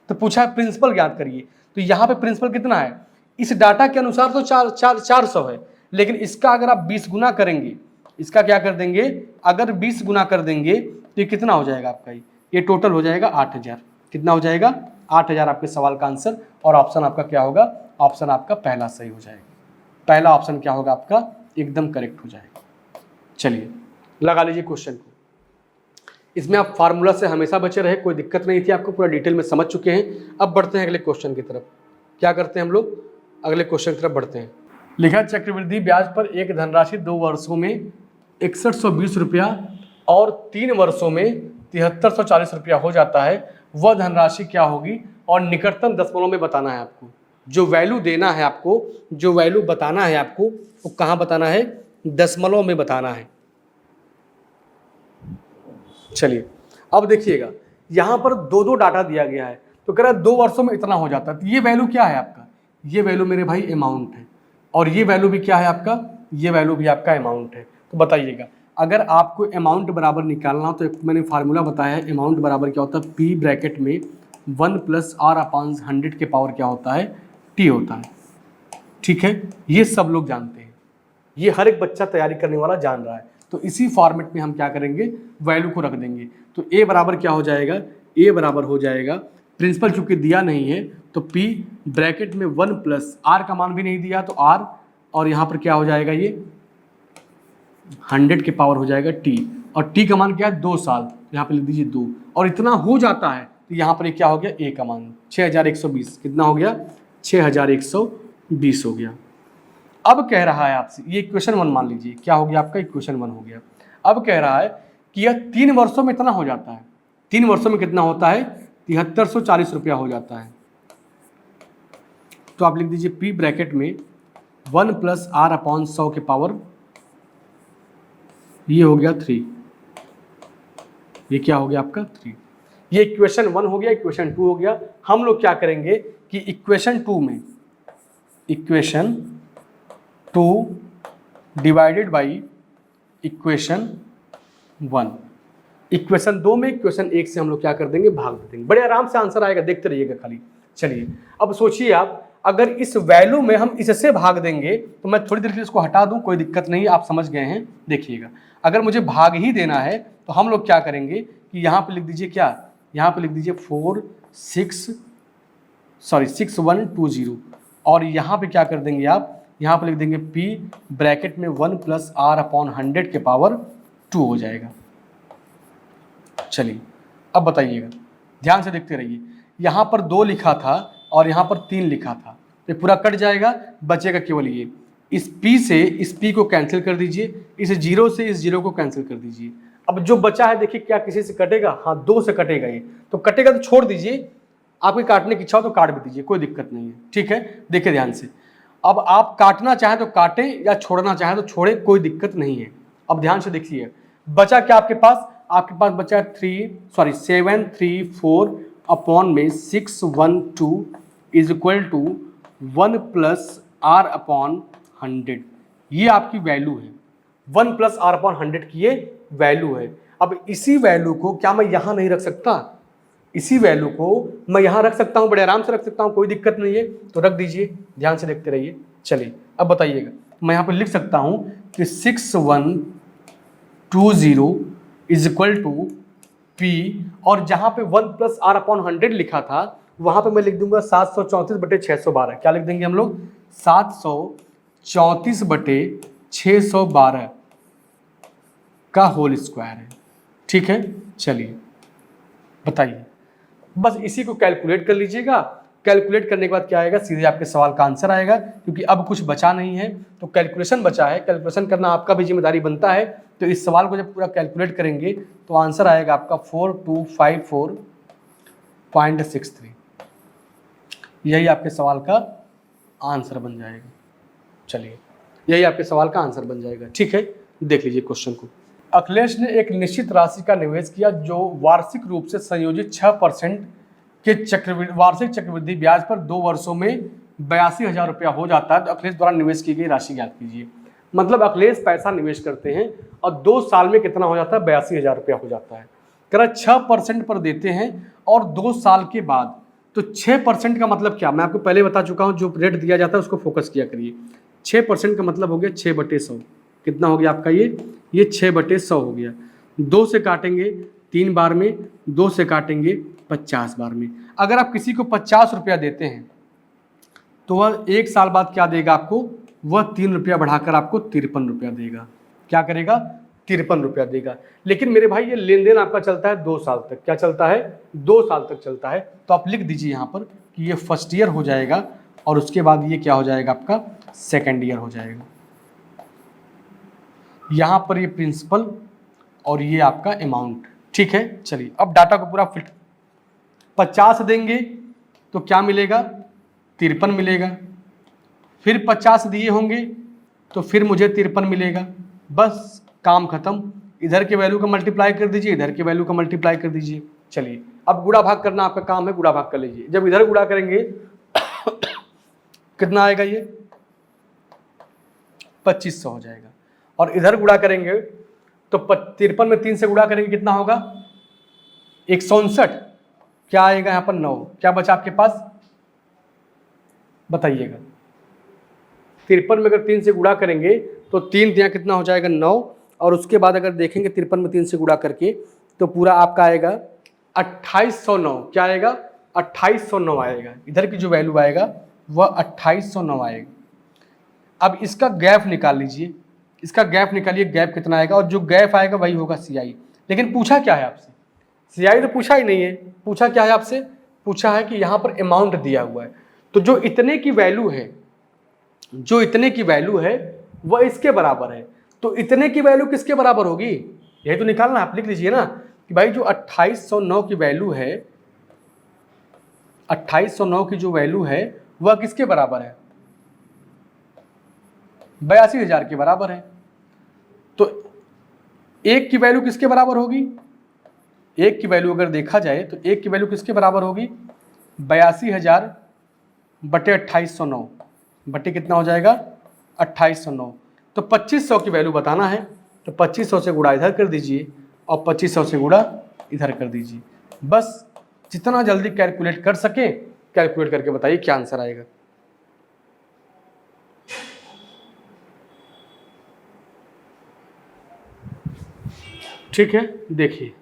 तो पूछा प्रिंसिपल ज्ञात करिए, तो यहाँ पे प्रिंसिपल कितना है, इस डाटा के अनुसार तो 400 है, लेकिन इसका अगर आप 20 गुना करेंगे, इसका क्या कर देंगे, अगर 20 गुना कर देंगे तो ये कितना हो जाएगा आपका, ये टोटल हो जाएगा 8000। कितना हो जाएगा, 8000 आपके सवाल का आंसर। और ऑप्शन आपका क्या होगा, ऑप्शन आपका पहला सही हो जाएगा। पहला ऑप्शन क्या होगा आपका, एकदम करेक्ट हो जाएगा। चलिए लगा लीजिए क्वेश्चन को। इसमें आप फार्मूला से हमेशा बचे रहे, कोई दिक्कत नहीं थी, आपको पूरा डिटेल में समझ चुके हैं। अब बढ़ते हैं अगले क्वेश्चन की तरफ। क्या करते हैं हम लोग, अगले क्वेश्चन की तरफ बढ़ते हैं। लिखा चक्रवृद्धि ब्याज पर एक धनराशि 2 वर्षों में 6120 रुपया और 3 वर्षों में 7340 रुपया हो जाता है। वह धनराशि क्या होगी, और निकटतम दशमलव में बताना है आपको। जो वैल्यू देना है आपको, जो वैल्यू बताना है आपको, वो कहाँ बताना है, दशमलव में बताना है। चलिए अब देखिएगा, यहाँ पर 2 डाटा दिया गया है, तो कह रहा है 2 वर्षों में इतना हो जाता है। तो ये वैल्यू क्या है आपका, ये वैल्यू मेरे भाई अमाउंट है, और ये वैल्यू भी क्या है आपका, ये वैल्यू भी आपका अमाउंट है। तो बताइएगा, अगर आपको अमाउंट बराबर निकालना हो तो एक मैंने फार्मूला बताया है, अमाउंट बराबर क्या होता है, पी ब्रैकेट में 1 + r/100 के पावर क्या होता है, टी होता है। ठीक है, ये सब लोग जानते हैं, ये हर एक बच्चा तैयारी करने वाला जान रहा है। तो इसी फॉर्मेट में हम क्या करेंगे, वैल्यू को रख देंगे। तो ए बराबर क्या हो जाएगा, ए बराबर हो जाएगा, प्रिंसिपल चूंकि दिया नहीं है तो पी ब्रैकेट में 1 + r का मान भी नहीं दिया तो r, और यहाँ पर क्या हो जाएगा, ये 100 के पावर हो जाएगा टी, और टी का मान क्या है 2 साल, यहाँ पे लिख दीजिए 2, और इतना हो जाता है तो यहाँ पर क्या हो गया, ए का मान 6120, कितना हो गया, 6120 हो गया। अब कह रहा है आपसे, ये इक्वेशन 1 मान लीजिए, क्या हो गया आपका, इक्वेशन 1 हो गया। अब कह रहा है कि यह 3 वर्षों में इतना हो जाता है, 3 वर्षों में कितना होता है, 7340 रुपया हो जाता है। तो आप लिख दीजिए पी ब्रैकेट में 1 + r/100 के पावर, ये हो गया 3, ये क्या हो गया आपका 3। ये इक्वेशन 1 हो गया, इक्वेशन 2 हो गया। हम लोग क्या करेंगे कि इक्वेशन 2 में equation 2 divided by equation 1, equation 2 में इक्वेशन 1 से हम लोग क्या कर देंगे, भाग दे देंगे। बड़े आराम से आंसर आएगा, देखते रहिएगा खाली। चलिए अब सोचिए आप, अगर इस वैल्यू में हम इससे भाग देंगे तो मैं थोड़ी देर के लिए इसको हटा दूं, कोई दिक्कत नहीं, आप समझ गए हैं। देखिएगा, अगर मुझे भाग ही देना है तो हम लोग क्या करेंगे कि यहाँ पे लिख दीजिए, क्या यहाँ पे लिख दीजिए 6120, और यहाँ पे क्या कर देंगे आप, यहाँ पे लिख देंगे p ब्रैकेट में 1 + r/100 के पावर 2 हो जाएगा। चलिए अब बताइएगा, ध्यान से देखते रहिए, यहाँ पर 2 लिखा था और यहाँ पर 3 लिखा था, तो पूरा कट जाएगा, बचेगा केवल ये। इस p से इस p को कैंसिल कर दीजिए, इस 0 से इस 0 को कैंसिल कर दीजिए। अब जो बचा है देखिए, क्या किसी से कटेगा, हाँ 2 से कटेगा, ये तो कटेगा तो छोड़ दीजिए, आपकी काटने की इच्छा हो तो काट भी दीजिए, कोई दिक्कत नहीं है। ठीक है, देखिए ध्यान से, अब आप काटना चाहें तो काटें या छोड़ना चाहें तो छोड़े, कोई दिक्कत नहीं है। अब ध्यान से देखिए, बचा क्या आपके पास, आपके पास बचा 734 अपॉन में 612 इज इक्वल टू 1 + r/100, ये आपकी वैल्यू है, 1 + r/100 की ये वैल्यू है। अब इसी वैल्यू को क्या मैं यहाँ नहीं रख सकता, इसी वैल्यू को मैं यहाँ रख सकता हूँ, बड़े आराम से रख सकता हूँ, कोई दिक्कत नहीं है। तो रख दीजिए, ध्यान से देखते रहिए। चलिए अब बताइएगा, मैं यहाँ पर लिख सकता हूँ कि 6120 इज इक्वल टू पी, और जहाँ पे 1 + r/100 लिखा था वहाँ पे मैं लिख दूंगा 734/612। क्या लिख देंगे हम लोग, 734/612 का होल स्क्वायर है। ठीक है, चलिए बताइए, बस इसी को कैलकुलेट कर लीजिएगा। कैलकुलेट करने के बाद क्या आएगा, सीधे आपके सवाल का आंसर आएगा, क्योंकि अब कुछ बचा नहीं है तो कैलकुलेशन बचा है, कैलकुलेशन करना आपका भी जिम्मेदारी बनता है। तो इस सवाल को जब पूरा कैलकुलेट करेंगे तो आंसर आएगा आपका 4254.63, यही आपके सवाल का आंसर बन जाएगा। चलिए, यही आपके सवाल का आंसर बन जाएगा। ठीक है, देख लीजिए क्वेश्चन को। अखिलेश ने एक निश्चित राशि का निवेश किया जो वार्षिक रूप से संयोजित 6% के वार्षिक चक्रवृद्धि ब्याज पर 2 वर्षों में 82,000 रुपया हो जाता है। तो अखिलेश द्वारा निवेश की गई राशि ज्ञात कीजिए। मतलब अखिलेश पैसा निवेश करते हैं और 2 साल में कितना हो जाता है, 82,000 रुपया हो जाता है। कह रहा 6% पर देते हैं और 2 साल के बाद, तो 6% का मतलब क्या, मैं आपको पहले बता चुका हूँ, जो रेट दिया जाता है उसको फोकस किया करिए। 6% का मतलब हो गया 6/100, कितना हो गया आपका, ये 6/100 हो गया। 2 से काटेंगे 3 बार में, 2 से काटेंगे 50 बार में। अगर आप किसी को 50 रुपया देते हैं तो वह 1 साल बाद क्या देगा आपको, वह 3 रुपया बढ़ाकर आपको 53 रुपया देगा। क्या करेगा, 53 रुपया देगा। लेकिन मेरे भाई ये लेन देन आपका चलता है 2 साल तक। क्या चलता है, 2 साल तक चलता है। तो आप लिख दीजिए यहाँ पर कि ये फर्स्ट ईयर हो जाएगा और उसके बाद ये क्या हो जाएगा आपका, सेकेंड ईयर हो जाएगा। यहाँ पर ये प्रिंसिपल और ये आपका अमाउंट। ठीक है, चलिए अब डाटा को पूरा फिट, 50 देंगे तो क्या मिलेगा, 53 मिलेगा। फिर 50 दिए होंगे तो फिर मुझे 53 मिलेगा। बस काम खत्म, इधर के वैल्यू का मल्टीप्लाई कर दीजिए, इधर के वैल्यू का मल्टीप्लाई कर दीजिए। चलिए अब गुणा भाग करना आपका काम है, गुणा भाग कर लीजिए। जब इधर गुणा करेंगे कितना आएगा, ये 2500 हो जाएगा। और इधर गुणा करेंगे तो 53 में 3 से गुणा करेंगे कितना होगा 159। क्या आएगा यहाँ पर 9। क्या बचा आपके पास बताइएगा। 53 में अगर 3 से गुणा करेंगे तो 3 यहाँ कितना हो जाएगा 9। और उसके बाद अगर देखेंगे 53 में 3 से गुणा करके तो पूरा आपका आएगा 2809। क्या आएगा 2809 आएगा। इधर की जो वैल्यू आएगा वह 2809 आएगा। अब इसका गैप निकाल लीजिए, इसका गैप निकालिए, गैप कितना आएगा, और जो गैप आएगा वही होगा CI। लेकिन पूछा क्या है आपसे, CI तो पूछा ही नहीं है। पूछा क्या है आपसे, पूछा है कि यहाँ पर अमाउंट दिया हुआ है, तो जो इतने की वैल्यू है, जो इतने की वैल्यू है वह इसके बराबर है। तो इतने की वैल्यू किसके बराबर होगी, यही तो निकालना। आप लिख लीजिए ना कि भाई जो 2809 की वैल्यू है, 2809 की जो वैल्यू है वह किसके बराबर है, 82,000 के बराबर है। तो एक की वैल्यू किसके बराबर होगी, एक की वैल्यू अगर देखा जाए तो एक की वैल्यू किसके बराबर होगी 82,000 बटे 2809 बटे कितना हो जाएगा 2809। तो 2500 की वैल्यू बताना है, तो 2500 से गुणा इधर कर दीजिए और 2500 से गुणा इधर कर दीजिए। बस जितना जल्दी कैलकुलेट कर सके कैलकुलेट करके बताइए क्या आंसर आएगा। ठीक है, देखिए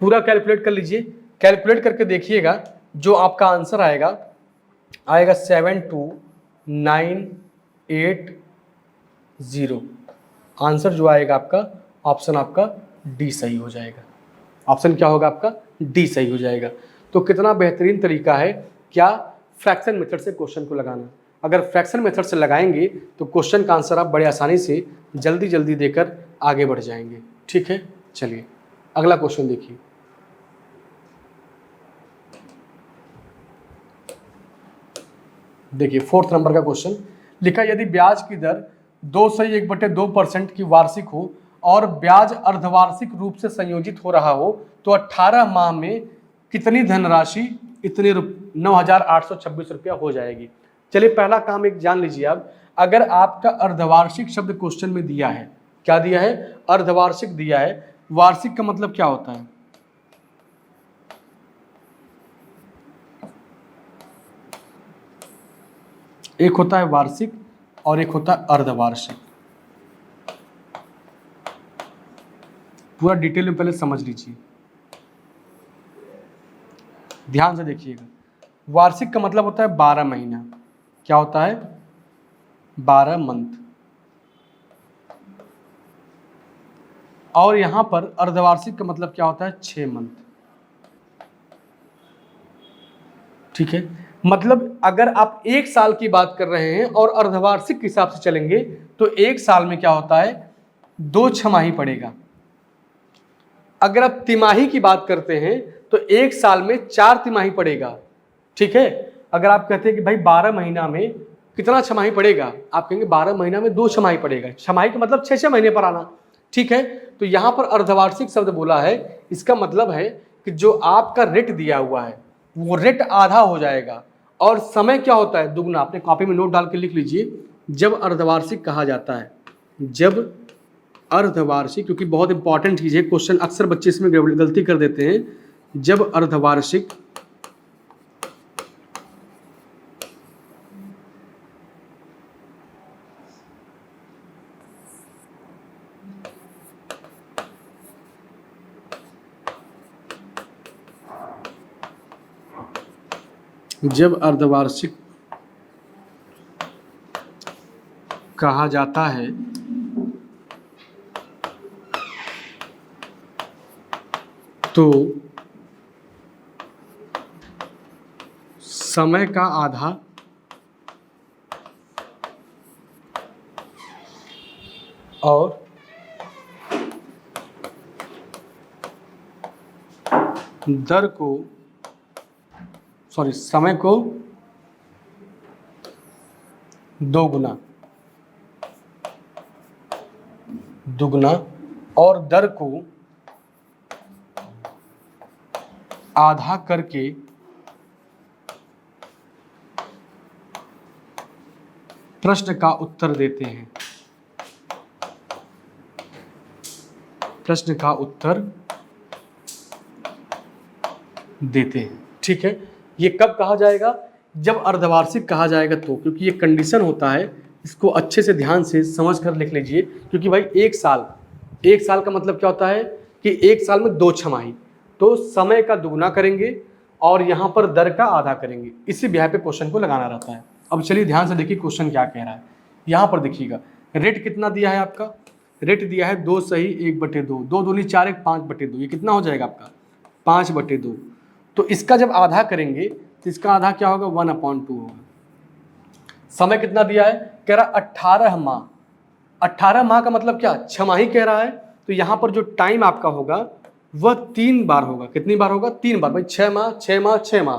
पूरा कैलकुलेट कर लीजिए। कैलकुलेट करके देखिएगा जो आपका आंसर आएगा 72980। आंसर जो आएगा आपका ऑप्शन आपका डी सही हो जाएगा। ऑप्शन क्या होगा आपका डी सही हो जाएगा। तो कितना बेहतरीन तरीका है क्या, फ्रैक्शन मेथड से क्वेश्चन को लगाना। अगर फ्रैक्शन मेथड से लगाएंगे तो क्वेश्चन का आंसर आप बड़े आसानी से जल्दी जल्दी देकर आगे बढ़ जाएंगे। ठीक है, चलिए अगला क्वेश्चन देखिए। देखिए 4th नंबर का क्वेश्चन लिखा, यदि ब्याज की दर 2/1/2% की वार्षिक हो और ब्याज अर्धवार्षिक रूप से संयोजित हो रहा हो तो 18 माह में कितनी धनराशि इतने 9,826 रुपया हो जाएगी। चलिए पहला काम एक जान लीजिए आप, अगर आपका अर्धवार्षिक शब्द क्वेश्चन में दिया है, क्या दिया है अर्धवार्षिक दिया है। वार्षिक का मतलब क्या होता है, एक होता है वार्षिक और एक होता है अर्धवार्षिक। पूरा डिटेल में पहले समझ लीजिए, ध्यान से देखिएगा। वार्षिक का मतलब होता है 12 महीना, क्या होता है 12 मंथ। और यहां पर अर्धवार्षिक का मतलब क्या होता है 6 मंथ। ठीक है, मतलब अगर आप एक साल की बात कर रहे हैं और अर्धवार्षिक के हिसाब से चलेंगे तो एक साल में क्या होता है 2 छमाही पड़ेगा। अगर आप तिमाही की बात करते हैं तो एक साल में 4 तिमाही पड़ेगा। ठीक है, अगर आप कहते हैं कि भाई 12 महीना में कितना छमाही पड़ेगा, आप कहेंगे 12 महीना में 2 छमाही पड़ेगा। छमाही का मतलब 6 महीने पर आना। ठीक है, तो यहां पर अर्धवार्षिक शब्द बोला है, इसका मतलब है कि जो आपका रेट दिया हुआ है वो रेट आधा हो जाएगा और समय क्या होता है दुगना। अपने कॉपी में नोट डाल के लिख लीजिए, जब अर्धवार्षिक कहा जाता है, जब अर्धवार्षिक, क्योंकि बहुत इंपॉर्टेंट चीज है, क्वेश्चन अक्सर बच्चे इसमें गलती कर देते हैं। जब अर्धवार्षिक कहा जाता है तो समय का आधा और दर को समय को 2 गुना दुगना और दर को आधा करके प्रश्न का उत्तर देते हैं, प्रश्न का उत्तर देते हैं। ठीक है, ये कब कहा जाएगा? जब अर्धवार्षिक कहा जाएगा तो, क्योंकि ये कंडीशन होता है, इसको अच्छे से ध्यान से समझ कर लिख लीजिए। क्योंकि भाई एक साल का मतलब क्या होता है कि एक साल में 2 छमाही, तो समय का दुगना करेंगे और यहाँ पर दर का आधा करेंगे, इसी ब्याह पे क्वेश्चन को लगाना रहता है। अब चलिए ध्यान से देखिए क्वेश्चन क्या कह रहा है। यहाँ पर देखिएगा रेट कितना दिया है आपका, रेट दिया है 2 सही 1/2, 2 दूनी 4 1 5/2, ये कितना हो जाएगा आपका 5/2। तो इसका जब आधा करेंगे तो इसका आधा क्या होगा 1/2 होगा। समय कितना दिया है, कह रहा 18 माह, 18 माह का मतलब क्या, छमाही कह रहा है। तो यहाँ पर जो टाइम आपका होगा वह 3 बार होगा। कितनी बार होगा? 3 बार। भाई 6 माह 6 माह 6 माह,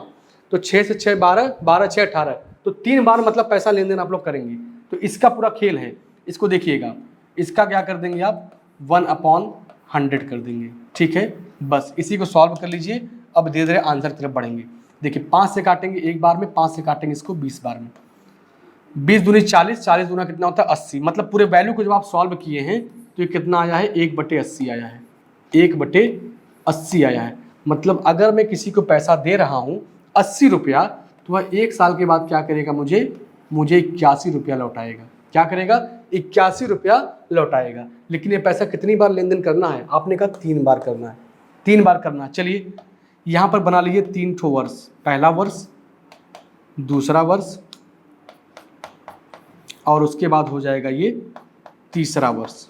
तो 6 से 6 12, 12 6 18, तो 3 बार मतलब पैसा लेन देन आप लोग करेंगे। तो इसका पूरा खेल है, इसको देखिएगा, इसका क्या कर देंगे आप 1/100 कर देंगे। ठीक है, बस इसी को सॉल्व कर लीजिए। अब धीरे धीरे आंसर की तरफ बढ़ेंगे। देखिए 5 से काटेंगे एक बार में, 5 से काटेंगे इसको 20 बार में, 20 दूनी 40, 40 दूना कितना होता है 80। मतलब पूरे वैल्यू को जब आप सॉल्व किए हैं तो ये कितना आया है 1/80 आया है, 1/80 आया है। मतलब अगर मैं किसी को पैसा दे रहा हूँ 80 रुपया, तो वह 1 साल के बाद क्या करेगा, मुझे 81 रुपया लौटाएगा। क्या करेगा? 81 रुपया लौटाएगा। लेकिन ये पैसा कितनी बार लेन देन करना है? आपने कहा 3 बार करना है, 3 बार करना है। चलिए यहाँ पर बना लीजिए 3 ठो वर्ष, पहला वर्ष, दूसरा वर्ष, और उसके बाद हो जाएगा ये तीसरा वर्ष।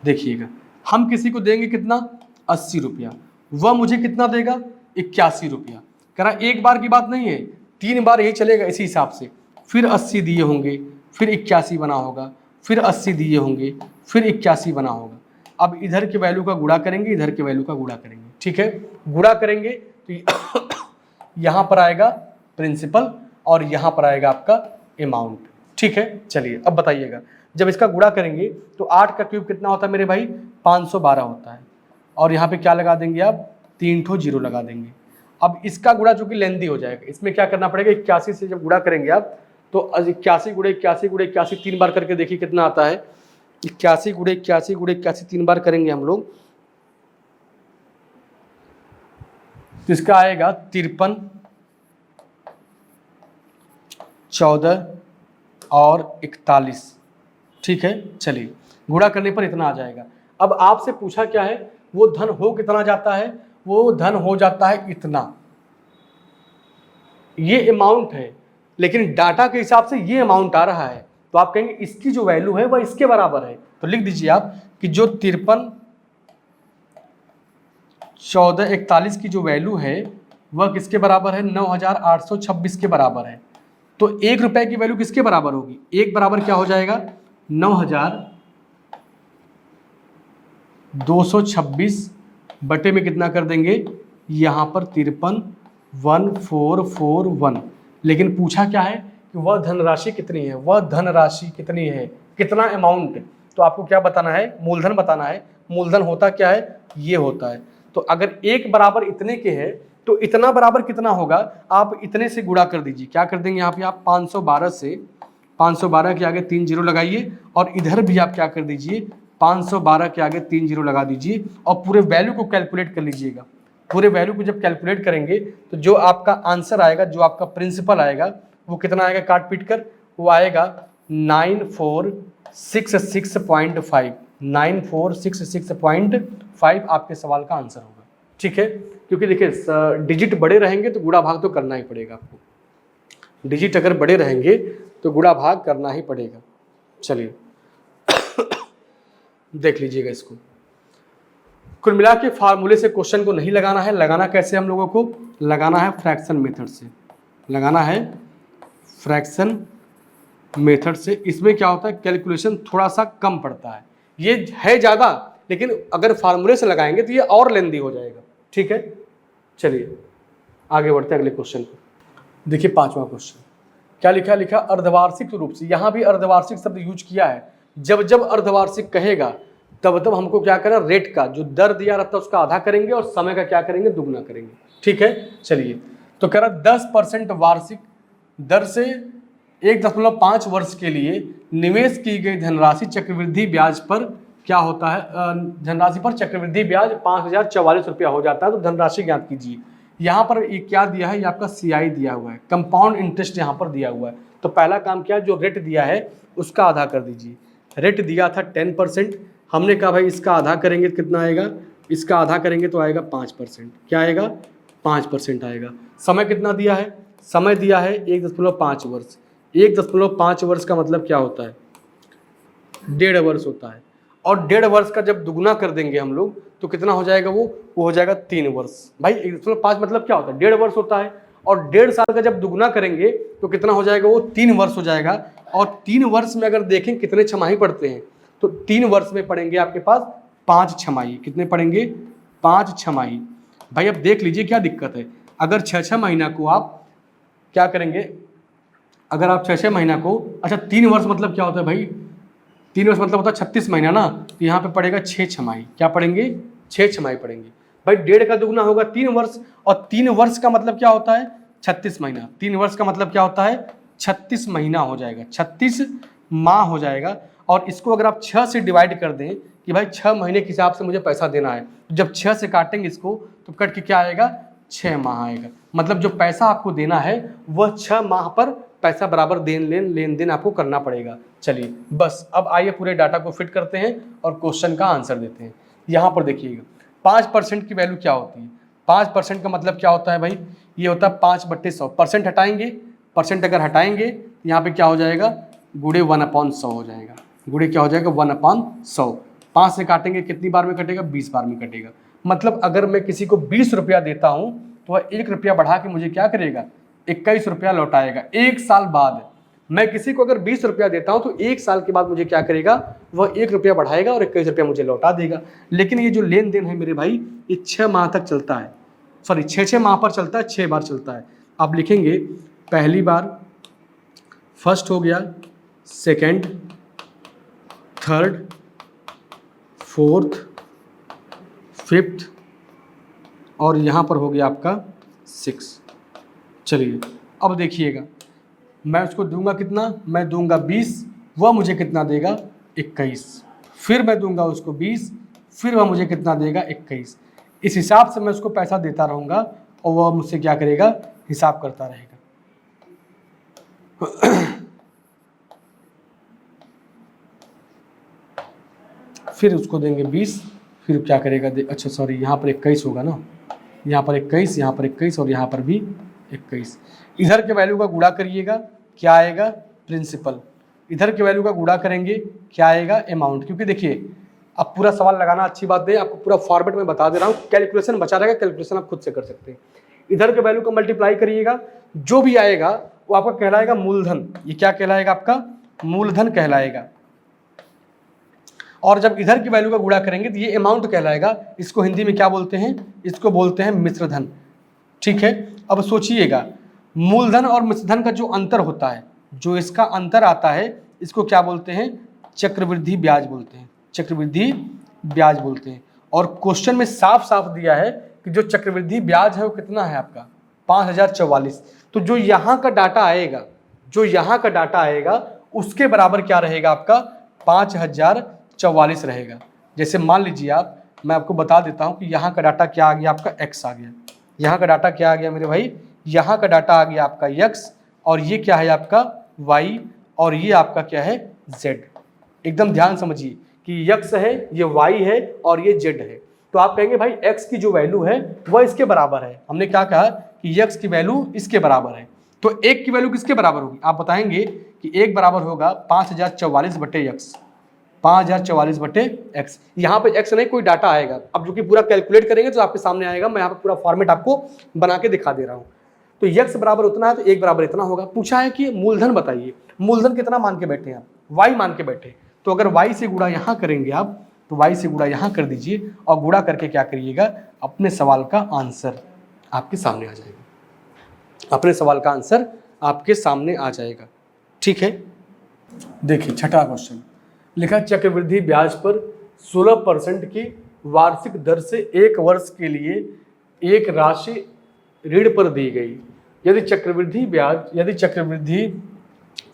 देखिएगा हम किसी को देंगे कितना 80 रुपया, वह मुझे कितना देगा 81 रुपया। कह रहा एक बार की बात नहीं है, 3 बार यही चलेगा इसी हिसाब से। फिर 80 दिए होंगे, फिर 81 बना होगा, फिर 80 दिए होंगे, फिर 81 बना होगा। अब इधर के वैल्यू का गुणा करेंगे, इधर के वैल्यू का गुणा करेंगे। ठीक है, गुणा करेंगे तो यहाँ पर आएगा प्रिंसिपल और यहाँ पर आएगा आपका अमाउंट। ठीक है, चलिए अब बताइएगा, जब इसका गुणा करेंगे तो 8 का क्यूब कितना होता है मेरे भाई 512 होता है। और यहाँ पे क्या लगा देंगे आप 3 ठो 0 लगा देंगे। अब इसका गुणा जो कि लेंदी हो जाएगा, इसमें क्या करना पड़ेगा 81 से जब गुणा करेंगे आप तो 81 गुणे 81 गुणे 81 3 बार करके देखिए कितना आता है। 81 गुणे 81 गुणे 81 3 बार करेंगे हम लोग तो इसका आएगा 53, 14 और 41। ठीक है, चलिए गुणा करने पर इतना आ जाएगा। अब आपसे पूछा क्या है, वो धन हो कितना जाता है? वो धन हो जाता है इतना। ये अमाउंट है, लेकिन डाटा के हिसाब से ये अमाउंट आ रहा है, तो आप कहेंगे इसकी जो वैल्यू है वह इसके बराबर है। तो लिख दीजिए आप कि जो 53, 14, 41 की जो वैल्यू है वह किसके बराबर है 9826 के बराबर है। तो 1 रुपए की वैल्यू किसके बराबर होगी? 1 बराबर क्या हो जाएगा 9226 बटे में कितना कर देंगे यहाँ पर 53,1441। लेकिन पूछा क्या है कि वह धनराशि कितनी है, वह धनराशि कितनी है, कितना अमाउंट। तो आपको क्या बताना है, मूलधन बताना है। मूलधन होता क्या है, ये होता है। तो अगर 1 बराबर इतने के है तो इतना बराबर कितना होगा, आप इतने से गुणा कर दीजिए। क्या कर देंगे यहाँ पे आप 512 से, 512 के आगे 3 0 लगाइए और इधर भी आप क्या कर दीजिए 512 के आगे 3 0 लगा दीजिए और पूरे वैल्यू को कैलकुलेट कर लीजिएगा। पूरे वैल्यू को जब कैलकुलेट करेंगे तो जो आपका आंसर आएगा, जो आपका प्रिंसिपल आएगा वो कितना आएगा काट पीट कर, वो आएगा 9466.5, 9466.5 आपके सवाल का आंसर होगा। ठीक है, क्योंकि देखिए डिजिट बड़े रहेंगे तो गुणा भाग तो करना ही पड़ेगा आपको। डिजिट अगर बड़े रहेंगे तो गुणा भाग करना ही पड़ेगा। चलिए देख लीजिएगा इसको। कुल मिला के फार्मूले से क्वेश्चन को नहीं लगाना है। लगाना कैसे हम लोगों को, लगाना है फ्रैक्शन मेथड से, लगाना है फ्रैक्शन मेथड से। इसमें क्या होता है कैलकुलेशन थोड़ा सा कम पड़ता है, ये है ज़्यादा, लेकिन अगर फार्मूले से लगाएंगे तो ये और लेंदी हो जाएगा। ठीक है, चलिए आगे बढ़ते हैं अगले क्वेश्चन पर। देखिए 5वां क्वेश्चन क्या लिखा, लिखा अर्धवार्षिक रूप से। यहाँ भी अर्धवार्षिक शब्द यूज किया है। जब जब अर्धवार्षिक कहेगा तब तब हमको क्या करना, रेट का जो दर दिया रहता है उसका आधा करेंगे और समय का क्या करेंगे दुगना करेंगे। ठीक है, चलिए तो कह रहा 10% वार्षिक दर से 1.5 वर्ष के लिए निवेश की गई धनराशि चक्रवृद्धि ब्याज पर क्या होता है, धनराशि पर चक्रवृद्धि ब्याज 5044 रुपया हो जाता है। तो धनराशि ज्ञात कीजिए। यहाँ पर ये क्या दिया है, ये आपका CI दिया हुआ है, कंपाउंड इंटरेस्ट यहाँ पर दिया हुआ है। तो पहला काम क्या है, जो रेट दिया है उसका आधा कर दीजिए। रेट दिया था 10%, हमने कहा भाई इसका आधा करेंगे तो कितना आएगा, इसका आधा करेंगे तो आएगा 5%। क्या आएगा, 5% आएगा। समय कितना दिया है, समय दिया है 1.5 वर्ष। 1.5 वर्ष का मतलब क्या होता है, 1.5 वर्ष होता है। और 1.5 वर्ष का जब दुगुना कर देंगे हम लोग तो कितना हो जाएगा, वो हो जाएगा 3 वर्ष। भाई 1.5 मतलब क्या होता है, 1.5 वर्ष होता है। और 1.5 साल का जब दुगुना करेंगे तो कितना हो जाएगा, वो 3 वर्ष हो जाएगा। और 3 वर्ष में अगर देखें कितने छमाही पड़ते हैं, तो 3 वर्ष में पड़ेंगे आपके पास 5 छमाही। कितने पड़ेंगे, 5 छमाही। भाई अब देख लीजिए क्या दिक्कत है, अगर 6 महीना को आप क्या करेंगे, अगर आप 6 महीना को, अच्छा 3 वर्ष मतलब क्या होता है भाई, 3 वर्ष मतलब होता है 36 महीना ना, तो यहाँ पे पड़ेगा 6 छमाही। क्या पड़ेंगे, 6 छमाही पड़ेंगे। भाई 1.5 का दुगुना होगा 3 वर्ष, और 3 वर्ष का मतलब क्या होता है, 36 महीना। 3 वर्ष का मतलब क्या होता है, 36 महीना हो जाएगा, 36 माह हो जाएगा। और इसको अगर आप 6 से डिवाइड कर दें कि भाई 6 महीने के हिसाब से मुझे पैसा देना है, जब 6 से काटेंगे इसको तो कट के क्या आएगा, 6 माह आएगा। मतलब जो पैसा आपको देना है वह 6 माह पर पैसा बराबर लेन देन आपको करना पड़ेगा। चलिए बस अब आइए पूरे डाटा को फिट करते हैं और क्वेश्चन का आंसर देते हैं। यहाँ पर देखिएगा 5% की वैल्यू क्या होती है। 5% का मतलब क्या होता है भाई, ये होता है 5/100। परसेंट हटाएंगे, परसेंट अगर हटाएंगे यहाँ पे क्या हो जाएगा, गुणे 1/100 हो जाएगा। गुणे क्या हो जाएगा, 1/100। 5 से काटेंगे कितनी बार में कटेगा, 20 बार में कटेगा। मतलब अगर मैं किसी को 20 रुपया देता हूँ तो वह 1 रुपया बढ़ा के मुझे क्या करेगा, 21 रुपया लौटाएगा। 1 साल बाद मैं किसी को अगर 20 रुपया देता हूं तो 1 साल के बाद मुझे क्या करेगा, वह 1 रुपया बढ़ाएगा और 21 रुपया मुझे लौटा देगा। लेकिन ये जो लेन देन है मेरे भाई, ये 6 माह तक चलता है, सॉरी 6 माह पर चलता है, 6 बार चलता है। आप लिखेंगे पहली बार, फर्स्ट हो गया, सेकेंड, थर्ड, फोर्थ, फिफ्थ, और यहाँ पर हो गया आपका 6। चलिए अब देखिएगा, मैं उसको दूंगा कितना, मैं दूंगा 20, वह मुझे कितना देगा, 21। फिर मैं दूंगा उसको 20, फिर वह मुझे कितना देगा, 21। इस हिसाब से मैं उसको पैसा देता रहूँगा और वह मुझसे क्या करेगा, हिसाब करता रहेगा। फिर उसको देंगे 20, फिर क्या करेगा, अच्छा सॉरी यहाँ पर 21 होगा ना, यहाँ पर 21, यहाँ पर 21 और यहाँ पर भी 21। इधर के वैल्यू का गुणा करिएगा, क्या आएगा, प्रिंसिपल। इधर के वैल्यू का गुणा करेंगे, क्या आएगा, अमाउंट। क्योंकि देखिए अब पूरा सवाल लगाना अच्छी बात है, आपको पूरा फॉर्मेट में बता दे रहा हूँ, कैलकुलेशन बचा रहेगा, कैलकुलेशन आप खुद से कर सकते हैं। इधर के वैल्यू को मल्टीप्लाई करिएगा, जो भी आएगा वो आपका कहलाएगा मूलधन। ये क्या कहलाएगा, आपका मूलधन कहलाएगा। और जब इधर की वैल्यू का गुणा करेंगे तो ये अमाउंट कहलाएगा। इसको हिंदी में क्या बोलते हैं, इसको बोलते हैं मिश्रधन। ठीक है, अब सोचिएगा मूलधन और मिश्रधन का जो अंतर होता है, जो इसका अंतर आता है, इसको क्या बोलते हैं, चक्रवृद्धि ब्याज बोलते हैं, चक्रवृद्धि ब्याज बोलते हैं। और क्वेश्चन में साफ साफ दिया है कि जो चक्रवृद्धि ब्याज है वो कितना है आपका, 5044। तो जो यहाँ का डाटा आएगा, जो यहाँ का डाटा आएगा उसके बराबर क्या रहेगा, आपका 5044 रहेगा। जैसे मान लीजिए आप, मैं आपको बता देता हूँ कि यहाँ का डाटा क्या आ गया, आपका x आ गया। यहाँ का डाटा क्या आ गया मेरे भाई, यहाँ का डाटा आ गया आपका x, और ये क्या है आपका y, और ये आपका क्या है z। एकदम ध्यान समझिए कि x है, ये y है और ये z है। तो आप कहेंगे भाई x की जो वैल्यू है वह इसके बराबर है। हमने क्या कहा कि x की वैल्यू इसके बराबर है। तो 1 की वैल्यू किसके बराबर होगी, आप बताएंगे कि 1 बराबर होगा 5044/x, 5044/x। यहाँ पे x नहीं, कोई डाटा आएगा। अब जो कि पूरा कैलकुलेट करेंगे तो आपके सामने आएगा। मैं यहाँ पे पूरा फॉर्मेट आपको बना के दिखा दे रहा हूँ। तो x बराबर उतना है तो 1 बराबर इतना होगा। पूछा है कि मूलधन बताइए, मूलधन कितना मान के बैठे हैं आप, y मान के बैठे। तो अगर y से गुणा यहाँ करेंगे आप, तो y से गुणा यहाँ कर दीजिए और गुणा करके क्या करिएगा, अपने सवाल का आंसर आपके सामने आ जाएगा। अपने सवाल का आंसर आपके सामने आ जाएगा। ठीक है, देखिए छठा क्वेश्चन लिखा, चक्रवृद्धि ब्याज पर 16% की वार्षिक दर से 1 वर्ष के लिए एक राशि ऋण पर दी गई। यदि चक्रवृद्धि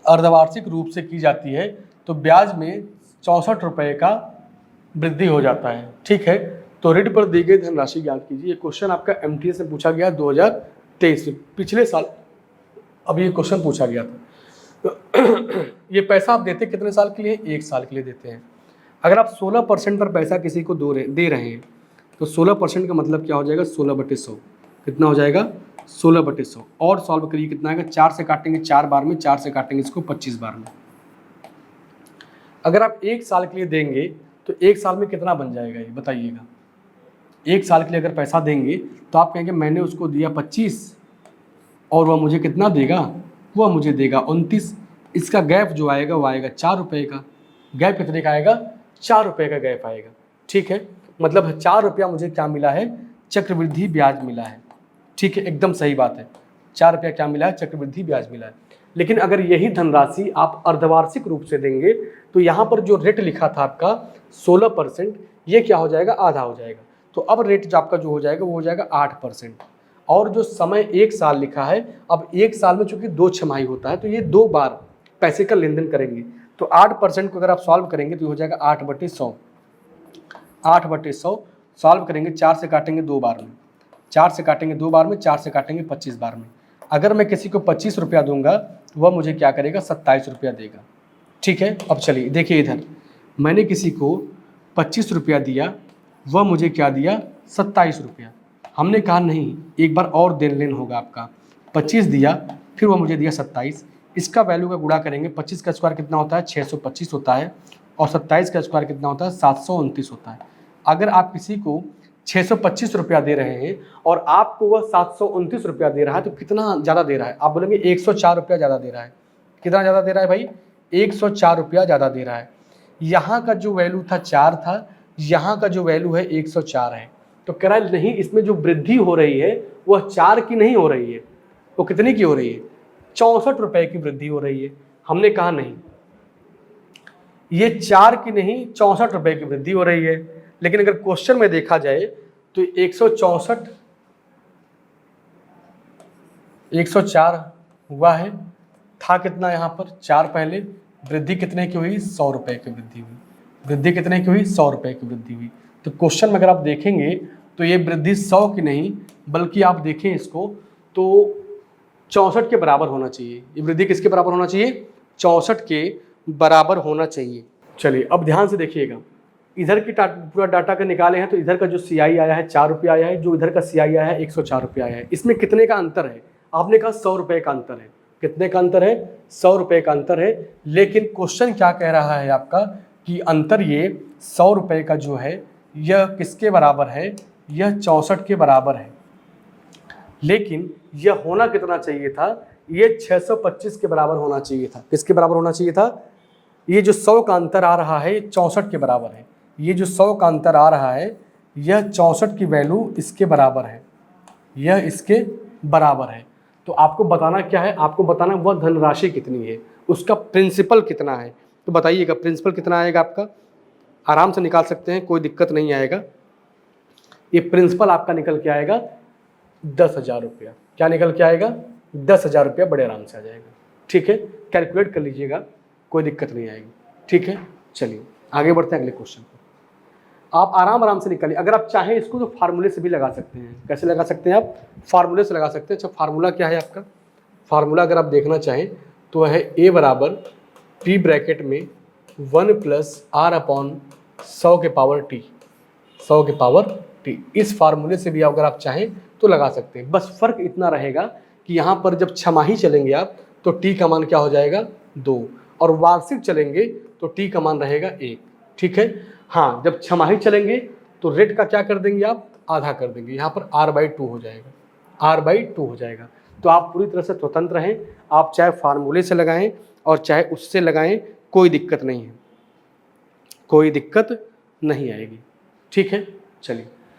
अर्धवार्षिक रूप से की जाती है तो ब्याज में 64 रुपये का वृद्धि हो जाता है। ठीक है, तो ऋण पर दी गई धनराशि ज्ञात कीजिए। ये क्वेश्चन आपका एमटीएस में पूछा गया 2023 में, पिछले साल अभी ये क्वेश्चन पूछा गया था। तो ये पैसा आप देते कितने साल के लिए? 1 साल के लिए देते हैं। अगर आप 16% पर पैसा किसी को दे रहे हैं तो 16% का मतलब क्या हो जाएगा? 16/100 कितना हो जाएगा? 16/100। और सॉल्व करिए, कितना आएगा? 4 से काटेंगे 4 बार में, 4 से काटेंगे इसको 25 बार में। अगर आप 1 साल के लिए देंगे तो 1 साल में कितना बन जाएगा ये बताइएगा? 1 साल के लिए अगर पैसा देंगे तो आप कहेंगे मैंने उसको दिया 25 और वह मुझे कितना देगा? वह मुझे देगा 29। इसका गैप जो आएगा वो आएगा 4 रुपये का। गैप कितने का आएगा? 4 रुपये का गैप आएगा। ठीक है, मतलब 4 रुपया मुझे क्या मिला है? चक्रवृद्धि ब्याज मिला है। ठीक है, एकदम सही बात है। 4 रुपया क्या मिला है? चक्रवृद्धि ब्याज मिला है। लेकिन अगर यही धनराशि आप अर्धवार्षिक रूप से देंगे तो यहाँ पर जो रेट लिखा था आपका 16%, ये क्या हो जाएगा? आधा हो जाएगा। तो अब रेट जो आपका जो हो जाएगा वो हो जाएगा 8%। और जो समय 1 साल लिखा है, अब 1 साल में चूंकि 2 छमाही होता है तो ये 2 बार पैसे का लेन देन करेंगे। तो 8% को अगर आप सॉल्व करेंगे तो हो जाएगा 8/100। 8/100 सॉल्व करेंगे, 4 से काटेंगे 2 बार में, 4 से काटेंगे 2 बार में, 4 से काटेंगे 25 बार में। अगर मैं किसी को 25 रुपया दूंगा वह मुझे क्या करेगा? 27 रुपया देगा। ठीक है, अब चलिए देखिए इधर, मैंने किसी को 25 रुपया दिया, वह मुझे क्या दिया? 27 रुपया। हमने कहा नहीं, एक बार और देन लेन होगा आपका। 25 दिया, फिर वह मुझे दिया 27। इसका वैल्यू का गुणा करेंगे, 25 का स्क्वायर कितना होता है? 625 होता है, और 27 का स्क्वायर कितना होता है? 729 होता है। अगर आप किसी को 625 रुपया दे रहे हैं और आपको वह 729 रुपया दे रहा है तो कितना ज़्यादा दे रहा है? आप बोलेंगे 104 रुपया ज़्यादा दे रहा है। कितना ज़्यादा दे रहा है भाई? 104 रुपया ज़्यादा दे रहा है। यहाँ का जो वैल्यू था 4 था, यहाँ का जो वैल्यू है 104 है। तो कह रहा है नहीं, इसमें जो वृद्धि हो रही है वह 4 की नहीं हो रही है, वो कितनी की हो रही है? 64 रुपये की वृद्धि हो रही है। हमने कहा नहीं, ये 4 की नहीं 64 रुपये की वृद्धि हो रही है। लेकिन अगर क्वेश्चन में देखा जाए तो 104 हुआ है, था कितना यहाँ पर? 4 पहले। वृद्धि कितने की हुई? 100 रुपये की वृद्धि हुई। वृद्धि कितने की हुई? 100 रुपये की वृद्धि हुई। तो क्वेश्चन में अगर आप देखेंगे तो ये वृद्धि 100 की नहीं, बल्कि आप देखें इसको तो 64 के बराबर होना चाहिए। ये वृद्धि किसके बराबर होना चाहिए? 64 के बराबर होना चाहिए। चलिए अब ध्यान से देखिएगा, इधर की पूरा डाटा का निकाले हैं तो इधर का जो CI आया है 4 रुपये आया है, जो इधर का CI आया है 104 रुपये आया है। इसमें कितने का अंतर है? आपने कहा 100 रुपये का अंतर है। कितने का अंतर है? 100 रुपये का अंतर है। लेकिन क्वेश्चन क्या कह रहा है आपका कि अंतर ये 100 रुपये का जो है यह किसके बराबर है? यह 64 के बराबर है। लेकिन यह होना कितना चाहिए था? ये 625 के बराबर होना चाहिए था। किसके बराबर होना चाहिए था? ये जो 100 का अंतर आ रहा है 64 के बराबर है। ये जो 100 का अंतर आ रहा है यह 64 की वैल्यू इसके बराबर है, यह इसके बराबर है। तो आपको बताना क्या है? आपको बताना वह धनराशि कितनी है, उसका प्रिंसिपल कितना है। तो बताइएगा प्रिंसिपल कितना आएगा आपका? आराम से निकाल सकते हैं, कोई दिक्कत नहीं आएगा। ये प्रिंसिपल आपका निकल के आएगा 10,000 रुपया। क्या निकल के आएगा? 10,000 रुपया बड़े आराम से आ जाएगा। ठीक है, कैलकुलेट कर लीजिएगा, कोई दिक्कत नहीं आएगी। ठीक है, चलिए आगे बढ़ते हैं अगले क्वेश्चन पर। आप आराम से निकालिए। अगर आप चाहें इसको तो फार्मूले से भी लगा सकते हैं। कैसे लगा सकते हैं आप? फार्मूले से लगा सकते हैं। अच्छा, फार्मूला क्या है आपका? फार्मूला अगर आप देखना चाहें तो है A बराबर P ब्रैकेट में 1 + R/100 के पावर T, 100 के पावर T। इस फार्मूले से भी अगर आप चाहें तो लगा सकते हैं। बस फ़र्क इतना रहेगा कि यहाँ पर जब छमाही चलेंगे आप तो T का मान क्या हो जाएगा? 2, और वार्षिक चलेंगे तो T का मान रहेगा 1। ठीक है, हाँ, जब छमाही चलेंगे तो रेट का क्या कर देंगे आप? आधा कर देंगे। यहाँ पर R/2 हो जाएगा, R/2 हो जाएगा। तो आप पूरी तरह से स्वतंत्र हैं, आप चाहे फार्मूले से लगाएं और चाहे उससे लगाएं, कोई दिक्कत नहीं है, कोई दिक्कत नहीं आएगी। ठीक है,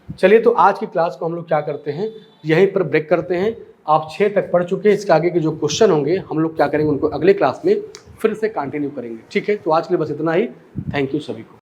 चलिए तो आज की क्लास को हम लोग क्या करते हैं, यहीं पर ब्रेक करते हैं। आप 6 तक पढ़ चुके हैं, इसके आगे के जो क्वेश्चन होंगे हम लोग क्या करेंगे, उनको अगले क्लास में फिर से कंटिन्यू करेंगे। ठीक है, तो आज के लिए बस इतना ही। थैंक यू सभी को।